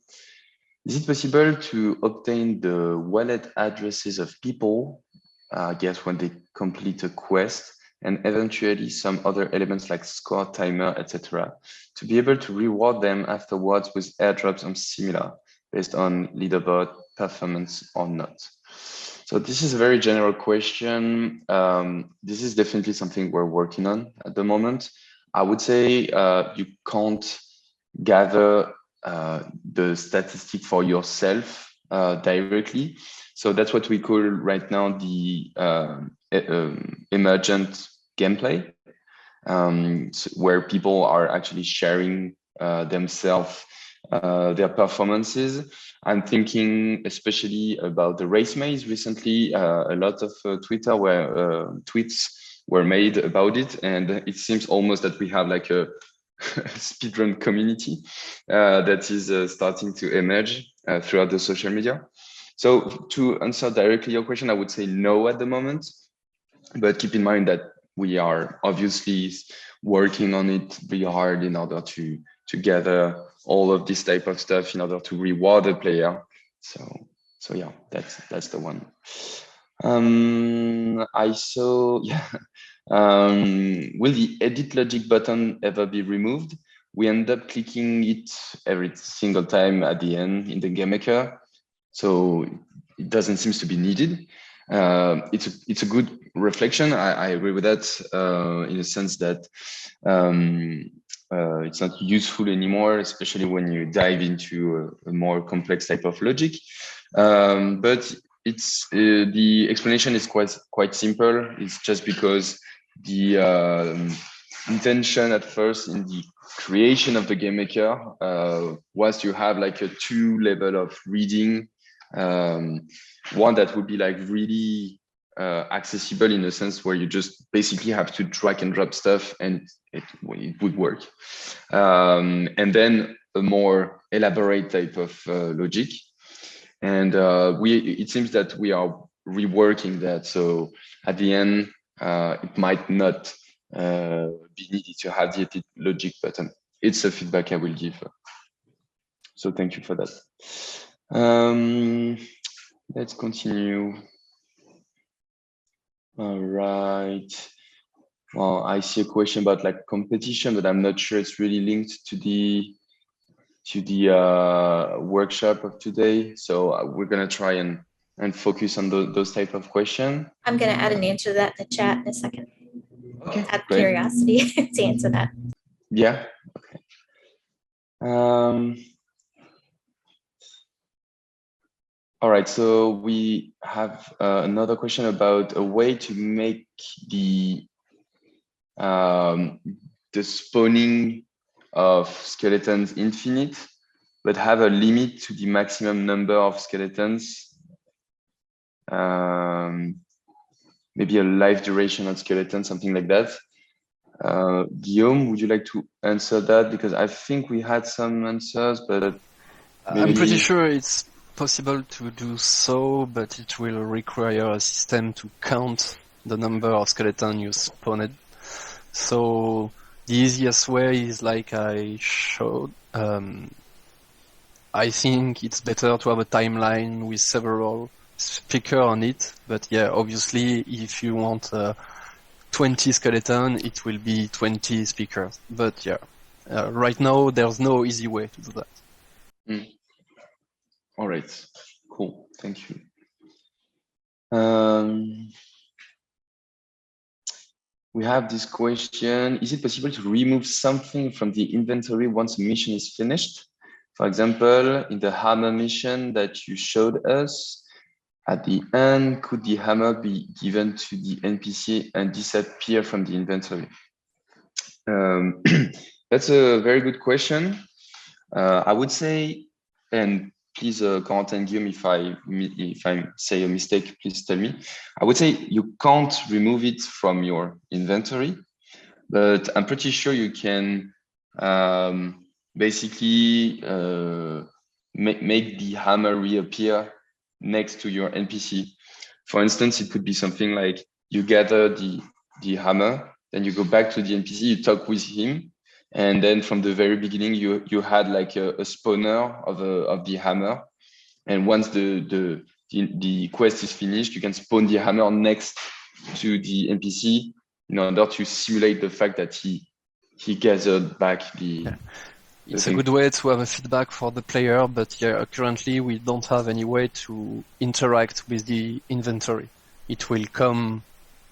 is it possible to obtain the wallet addresses of people, I guess when they complete a quest, and eventually some other elements like score, timer, etc., to be able to reward them afterwards with airdrops and similar, based on leaderboard performance or not? So this is a very general question. This is definitely something we're working on at the moment. I would say you can't gather the statistic for yourself directly. So that's what we call right now the emergent gameplay, where people are actually sharing themselves their performances. I'm thinking especially about the race maze recently. A lot of tweets were made about it, and it seems almost that we have like a speedrun community that is starting to emerge throughout the social media. So to answer directly your question, I would say no at the moment, but keep in mind that we are obviously working on it really hard in order to gather all of this type of stuff in order to reward the player. So yeah, that's the one. I saw, yeah. Will the edit logic button ever be removed? We end up clicking it every single time at the end in the Game Maker, so it doesn't seem to be needed. It's a good reflection. I agree with that in the sense that it's not useful anymore, especially when you dive into a more complex type of logic. But it's the explanation is quite simple. It's just because the intention at first in the creation of the Game Maker was to have like a 2 level of reading. One that would be like really accessible in a sense where you just basically have to drag and drop stuff and it would work. And then a more elaborate type of logic. And it seems that we are reworking that. So at the end, it might not be needed to have the edit logic button. It's a feedback I will give. So thank you for that. Let's continue. All right. Well, I see a question about like competition, but I'm not sure it's really linked to the workshop of today. So we're gonna try and focus on those type of questions. I'm gonna add an answer to that in the chat in a second. Okay. Out of great. curiosity to answer that. Yeah. Okay. All right, so we have another question about a way to make the spawning of skeletons infinite, but have a limit to the maximum number of skeletons. Maybe a life duration of skeleton, something like that. Guillaume, would you like to answer that? Because I think we had some answers, but I'm pretty sure it's possible to do so, but it will require a system to count the number of skeletons you spawned. So the easiest way is like I showed. I think it's better to have a timeline with several speakers on it. But yeah, obviously, if you want 20 skeletons, it will be 20 speakers. But yeah, right now there's no easy way to do that. All right, cool, thank you. We have this question, is it possible to remove something from the inventory once a mission is finished? For example, in the hammer mission that you showed us, at the end, could the hammer be given to the NPC and disappear from the inventory? That's a very good question. I would say, and please, Corentin, Guillaume, if I say a mistake, please tell me. I would say you can't remove it from your inventory, but I'm pretty sure you can basically make the hammer reappear next to your NPC. For instance, it could be something like you gather the the hammer. Then you go back to the NPC, you talk with him. And then from the very beginning, you had like a spawner of the hammer. And once the quest is finished, you can spawn the hammer next to the NPC in order to simulate the fact that he gathered back the. Yeah. It's a good way to have a feedback for the player, but yeah, currently we don't have any way to interact with the inventory. It will come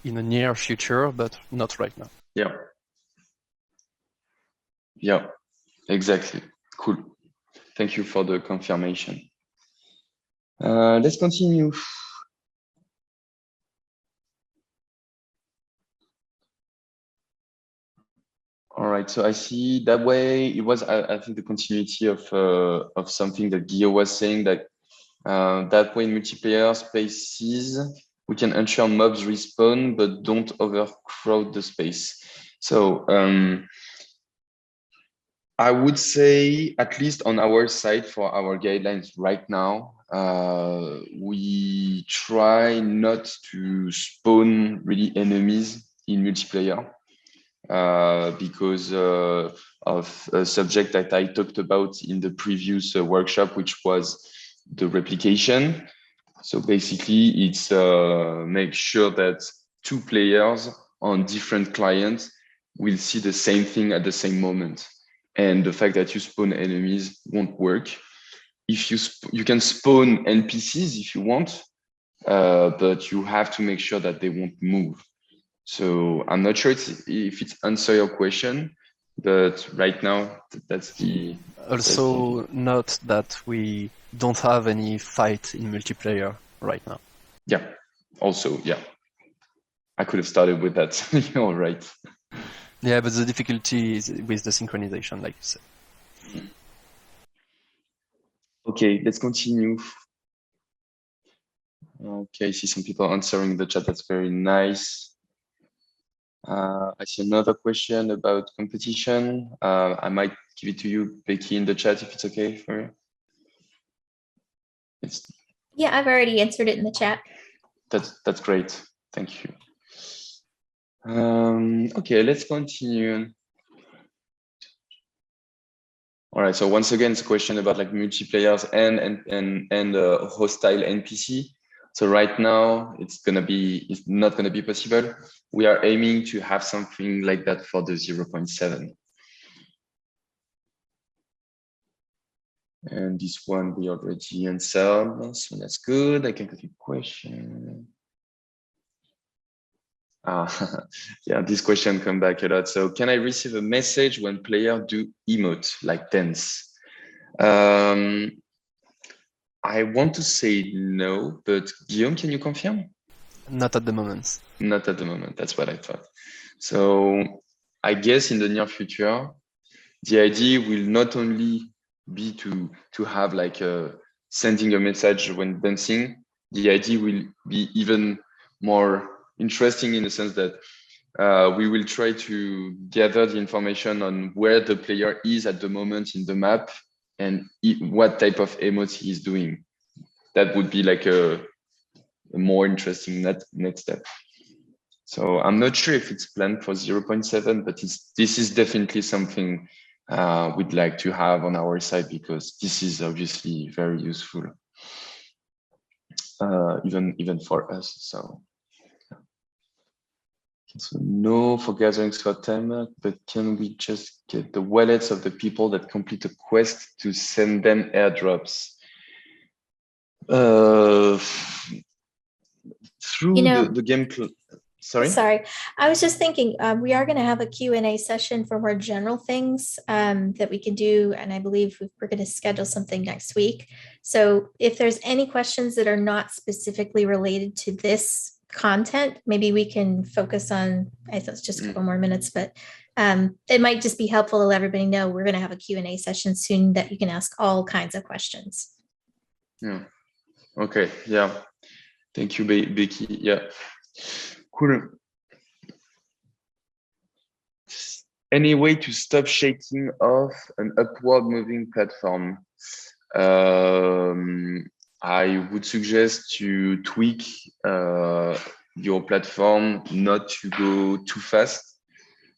in the near future, but not right now. Yeah. Yeah, exactly. Cool. Thank you for the confirmation. Let's continue. All right, so I see that way it was, I think, the continuity of something that Guillaume was saying, that that way in multiplayer spaces, we can ensure mobs respawn, but don't overcrowd the space. So I would say, at least on our side for our guidelines right now, we try not to spawn really enemies in multiplayer. Because of a subject that I talked about in the previous workshop, which was the replication. So basically, it's make sure that two players on different clients will see the same thing at the same moment. And the fact that you spawn enemies won't work. If you can spawn NPCs if you want, but you have to make sure that they won't move. So I'm not sure if it's answer your question, but right now that's the. Also note that we don't have any fight in multiplayer right now. Yeah. Also, yeah. I could have started with that. You're right. Yeah, but the difficulty is with the synchronization, like you said. Okay, let's continue. Okay, I see some people answering the chat. That's very nice. I see another question about competition. I might give it to you, Becky, in the chat if it's okay for you. Yeah, I've already answered it in the chat. That's great. Thank you. Okay, let's continue. All right. So once again, it's a question about like multiplayers and hostile NPC. So right now, it's not gonna be possible. We are aiming to have something like that for the 0.7. And this one we already answered, so that's good. I can get a question. Yeah, this question come back a lot. So can I receive a message when player do emote like dance? I want to say no, but Guillaume, can you confirm? Not at the moment. Not at the moment. That's what I thought. So I guess in the near future, the idea will not only be to have like sending a message when dancing. The idea will be even more interesting in the sense that we will try to gather the information on where the player is at the moment in the map and what type of emote he is doing. That would be like a more interesting next step. So I'm not sure if it's planned for 0.7, but this is definitely something we'd like to have on our side, because this is obviously very useful, even for us. So no for gatherings for timer, but can we just get the wallets of the people that complete a quest to send them airdrops? Through the game. Sorry, I was just thinking we are going to have a Q&A session for more general things that we can do, and I believe we're going to schedule something next week. So if there's any questions that are not specifically related to this content, maybe we can focus on, I thought it's just a couple more minutes, but it might just be helpful to let everybody know we're going to have a Q&A session soon that you can ask all kinds of questions. Yeah. Okay. Yeah. Thank you, Becky. Yeah. Cool. Any way to stop shaking off an upward moving platform? I would suggest to tweak your platform not to go too fast.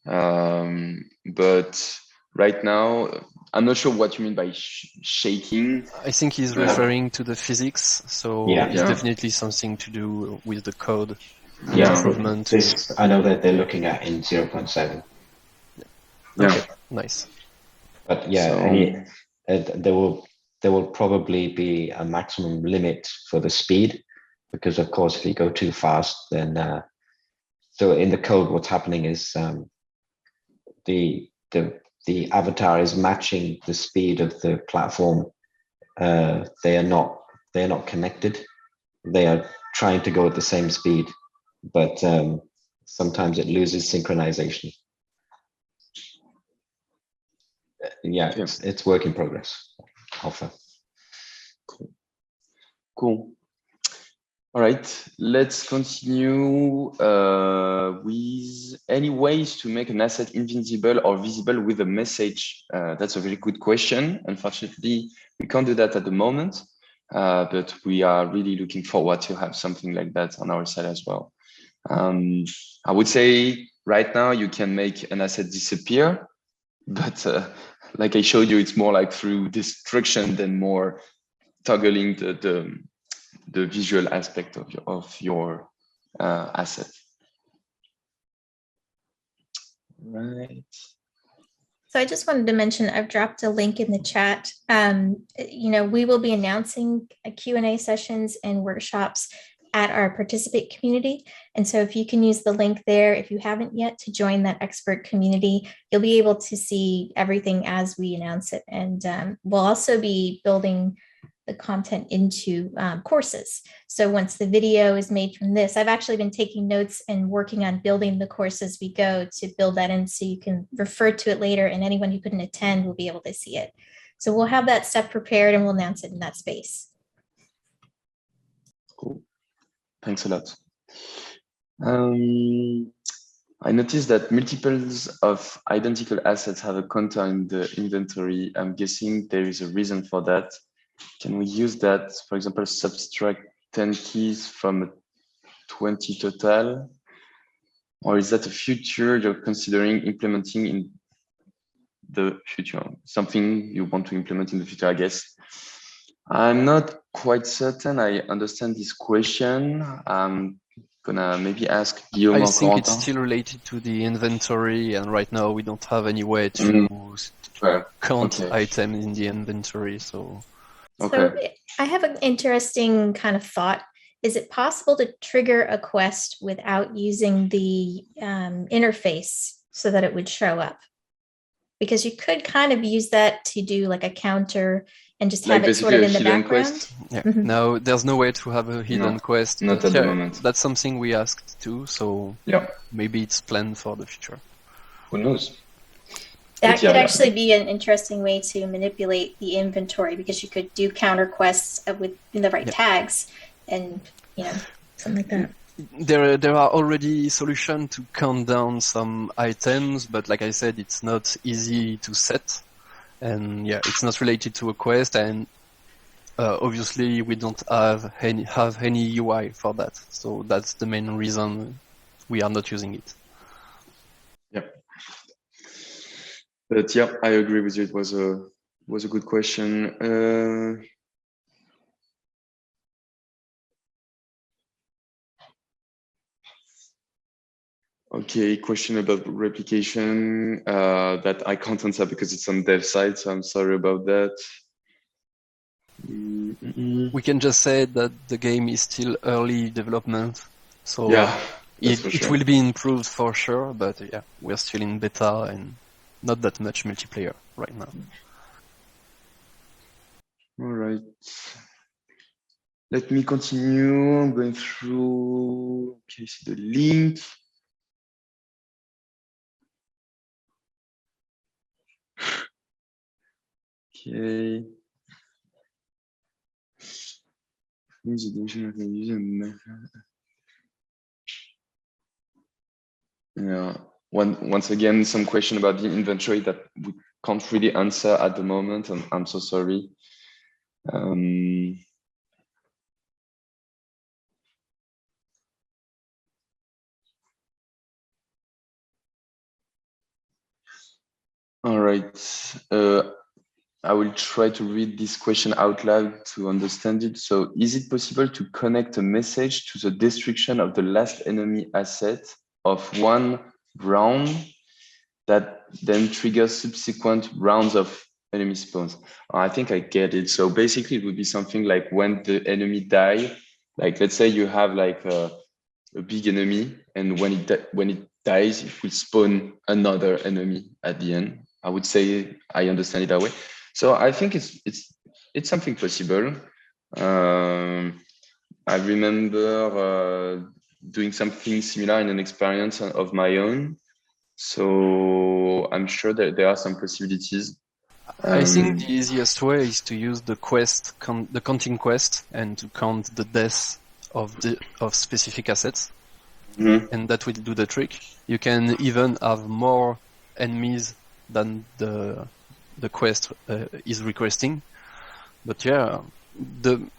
But right now, I'm not sure what you mean by shaking. I think he's referring to the physics, so it's definitely something to do with the code improvement. This I know that they're looking at in 0.7. Okay, nice. But yeah, there will probably be a maximum limit for the speed, because of course if you go too fast, then so in the code what's happening is the avatar is matching the speed of the platform. They are not connected. They are trying to go at the same speed, but sometimes it loses synchronization. It's work in progress. Alpha. Cool. All right, let's continue with any ways to make an asset invisible or visible with a message. That's a very good question. Unfortunately, we can't do that at the moment, but we are really looking forward to have something like that on our side as well. I would say right now you can make an asset disappear, but like I showed you, it's more like through destruction than more toggling the visual aspect of your asset. Right. So I just wanted to mention, I've dropped a link in the chat. We will be announcing Q&A sessions and workshops at our participant community. And so if you can use the link there, if you haven't yet, to join that expert community, you'll be able to see everything as we announce it. And we'll also be building the content into courses. So once the video is made from this, I've actually been taking notes and working on building the course as we go to build that in so you can refer to it later, and anyone who couldn't attend will be able to see it. So we'll have that stuff prepared and we'll announce it in that space. Cool. Thanks a lot. I noticed that multiples of identical assets have a counter in the inventory. I'm guessing there is a reason for that. Can we use that, for example, subtract 10 keys from 20 total? Or is that a feature you're considering implementing in the future? Something you want to implement in the future, I guess. I'm not quite certain I understand this question. I'm gonna maybe ask Guillaume. I think it's still related to the inventory, and right now we don't have any way to count items in the inventory. So I have an interesting kind of thought. Is it possible to trigger a quest without using the interface so that it would show up? Because you could kind of use that to do like a counter and just have it sort of in the background. Yeah. No, there's no way to have a hidden quest. Not at the moment. That's something we asked too, so maybe it's planned for the future. Who knows? That could actually be an interesting way to manipulate the inventory, because you could do counter quests with the right tags and something like that. There are already solutions to count down some items, but like I said, it's not easy to set. And it's not related to a quest, and obviously we don't have any UI for that. So that's the main reason we are not using it. But I agree with you. It was a good question. Okay, question about replication that I can't answer because it's on dev side, so I'm sorry about that. We can just say that the game is still early development, so it will be improved for sure, but we're still in beta and not that much multiplayer right now. All right. Let me continue. I'm going through. Okay, see the link. Okay. Once again, some question about the inventory that we can't really answer at the moment, and I'm so sorry. All right. I will try to read this question out loud to understand it. So, is it possible to connect a message to the destruction of the last enemy asset of one round that then triggers subsequent rounds of enemy spawns? I think I get it. So basically, it would be something like when the enemy die, like let's say you have like a big enemy, and when it dies, it will spawn another enemy at the end. I would say I understand it that way. So I think it's something possible. I remember doing something similar in an experience of my own. So I'm sure that there are some possibilities. I think the easiest way is to use the quest, the counting quest, and to count the deaths of specific assets, and that will do the trick. You can even have more enemies than the quest is requesting. But yeah,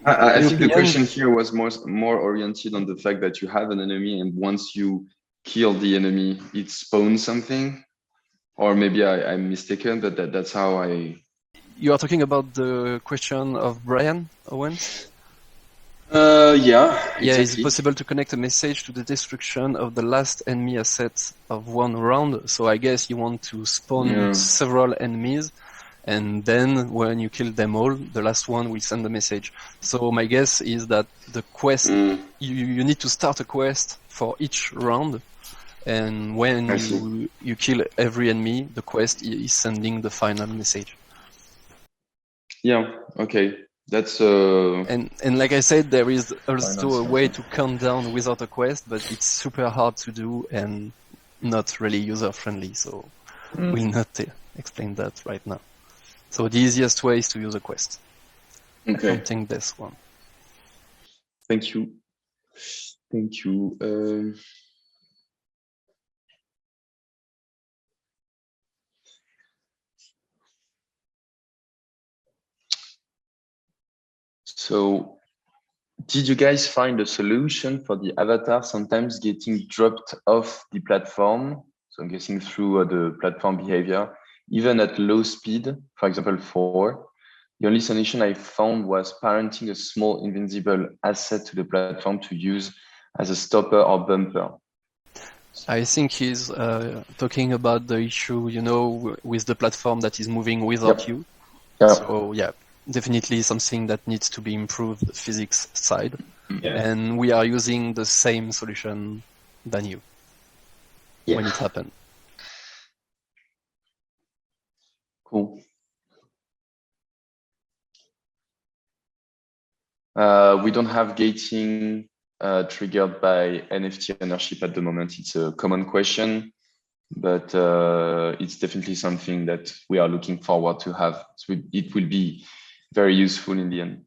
I think the question here was more oriented on the fact that you have an enemy, and once you kill the enemy, it spawns something. Or maybe I'm mistaken, but that's how I... You are talking about the question of Brian Owens? Yeah, exactly. Yeah, is it possible to connect a message to the destruction of the last enemy asset of one round? So I guess you want to spawn several enemies, and then when you kill them all, the last one will send a message. So my guess is that the quest, you need to start a quest for each round, and when you kill every enemy, the quest is sending the final message. Yeah, okay. That's and like I said, there is also a way to count down without a quest, but it's super hard to do and not really user friendly, so we'll not explain that right now. So the easiest way is to use a quest. Okay. I don't think this one. Thank you. Thank you. So, did you guys find a solution for the avatar sometimes getting dropped off the platform? So I'm guessing through the platform behavior, even at low speed, for example, 4. The only solution I found was parenting a small invincible asset to the platform to use as a stopper or bumper. I think he's talking about the issue, with the platform that is moving without you. So yeah, definitely something that needs to be improved, the physics side. And we are using the same solution than you when it happened. Cool. We don't have gating triggered by NFT ownership at the moment. It's a common question, but it's definitely something that we are looking forward to have. So it will be very useful in the end.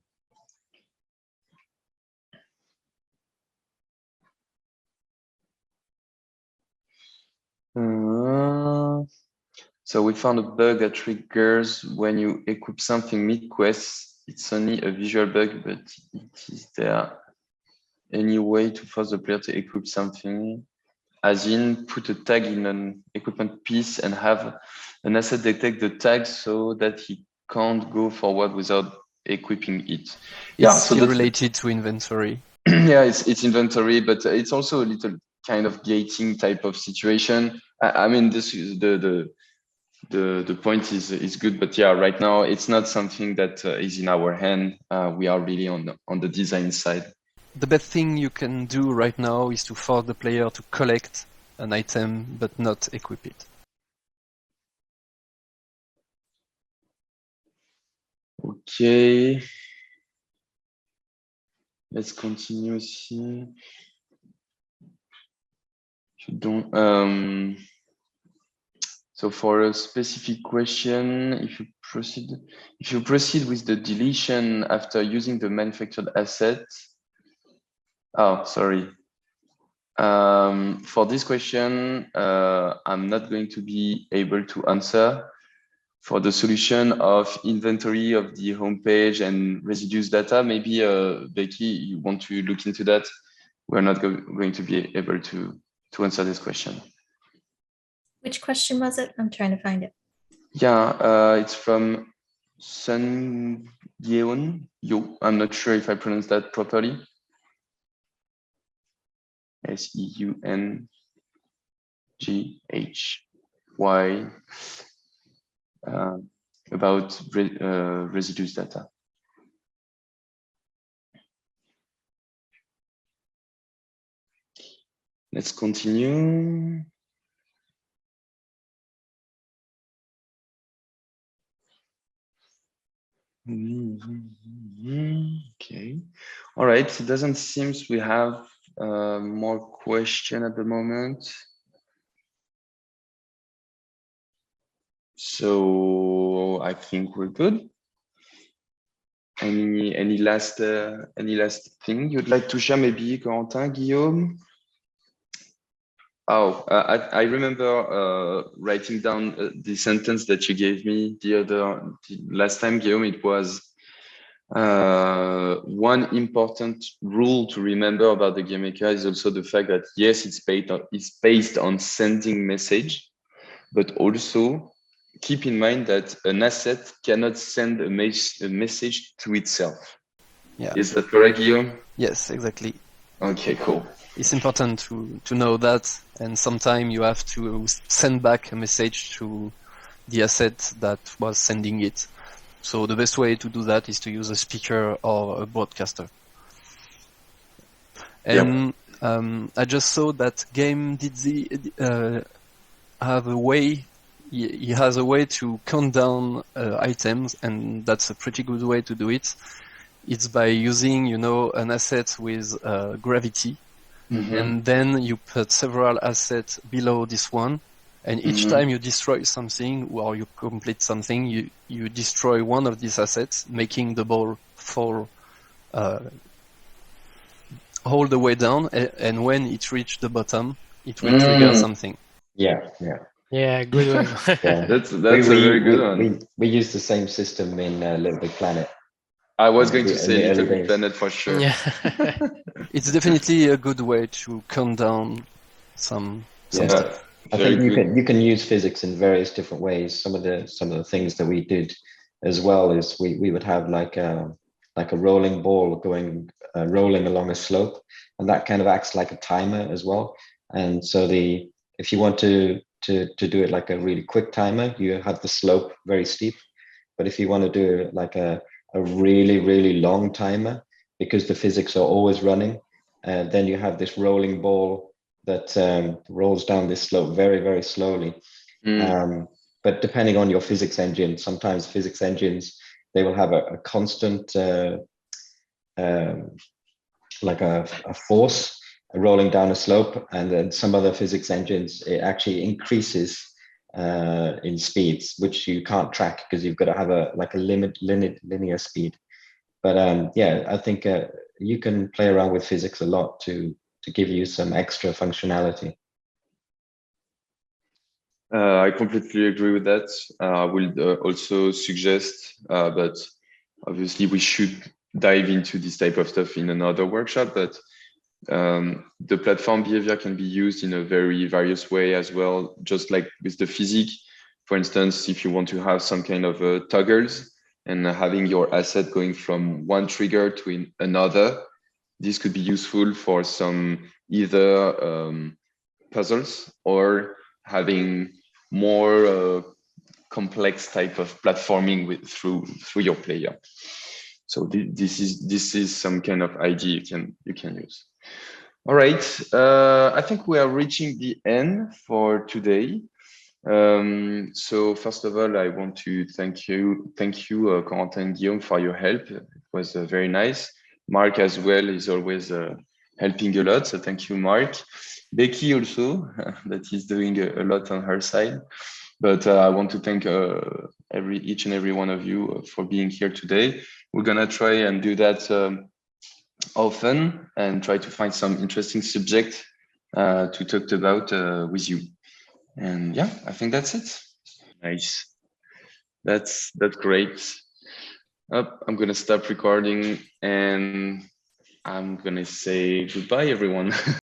So we found a bug that triggers when you equip something mid-quest. It's only a visual bug, but is there any way to force the player to equip something? As in, put a tag in an equipment piece and have an asset detect the tag so that he can't go forward without equipping it. It's still related to inventory. Yeah, it's inventory, but it's also a little kind of gating type of situation. I mean, this is the point is good, but yeah, right now it's not something that is in our hand. We are really on the design side. The best thing you can do right now is to force the player to collect an item but not equip it. Okay. Let's continue here. So for a specific question, if you proceed with the deletion after using the manufactured asset. Oh, sorry. For this question, I'm not going to be able to answer. For the solution of inventory of the homepage and residues data, maybe Becky, you want to look into that? We're not going to be able to answer this question. Which question was it? I'm trying to find it. Yeah, it's from Sun Yeon Yo. I'm not sure if I pronounced that properly. SEUNGHY. About residues data. Let's continue. Okay. All right. It doesn't seem we have more question at the moment. So I think we're good. Any last thing you'd like to share? Maybe Corentin, Guillaume. Oh, I remember writing down the sentence that you gave me the last time, Guillaume. It was one important rule to remember about the game maker is also the fact that yes, it's based on sending message, but also keep in mind that an asset cannot send a message to itself. Yeah. Is that correct, Guillaume? Yes, exactly. Okay, cool. It's important to know that, and sometimes you have to send back a message to the asset that was sending it. So the best way to do that is to use a speaker or a broadcaster. And I just saw that Game did have a way. He has a way to count down items, and that's a pretty good way to do it. It's by using, an asset with gravity, and then you put several assets below this one, and each time you destroy something or you complete something, you destroy one of these assets, making the ball fall all the way down, and when it reaches the bottom, it will trigger something. Yeah. Yeah, good one. Yeah. That's a very good one. We use the same system in Little Big Planet. I was going to say Little Big days. Planet for sure. Yeah. It's definitely a good way to count down some stuff. I think you can use physics in various different ways. Some of the things that we did as well is we would have like a rolling ball going rolling along a slope, and that kind of acts like a timer as well. And so if you want to do it like a really quick timer, you have the slope very steep. But if you want to do like a really, really long timer, because the physics are always running, then you have this rolling ball that rolls down this slope very, very slowly. But depending on your physics engine, sometimes physics engines, they will have a constant, like a force rolling down a slope. And then some other physics engines, it actually increases in speeds, which you can't track because you've got to have a linear speed. But I think you can play around with physics a lot to give you some extra functionality. I completely agree with that. I will also suggest, but obviously we should dive into this type of stuff in another workshop, but the platform behavior can be used in a very various way as well, just like with the physics. For instance, if you want to have some kind of toggles and having your asset going from one trigger to another, this could be useful for some either puzzles or having more complex type of platforming through your player. So this is some kind of idea you can use. All right, I think we are reaching the end for today. So first of all, I want to thank you, Corentin and Guillaume, for your help. It was very nice. Mark as well is always helping a lot. So thank you, Mark. Becky also, that is doing a lot on her side. But I want to thank each and every one of you for being here today. We're gonna try and do that often and try to find some interesting subject to talk about with you. And yeah, I think that's it. Nice. That's great. I'm gonna stop recording and I'm gonna say goodbye, everyone.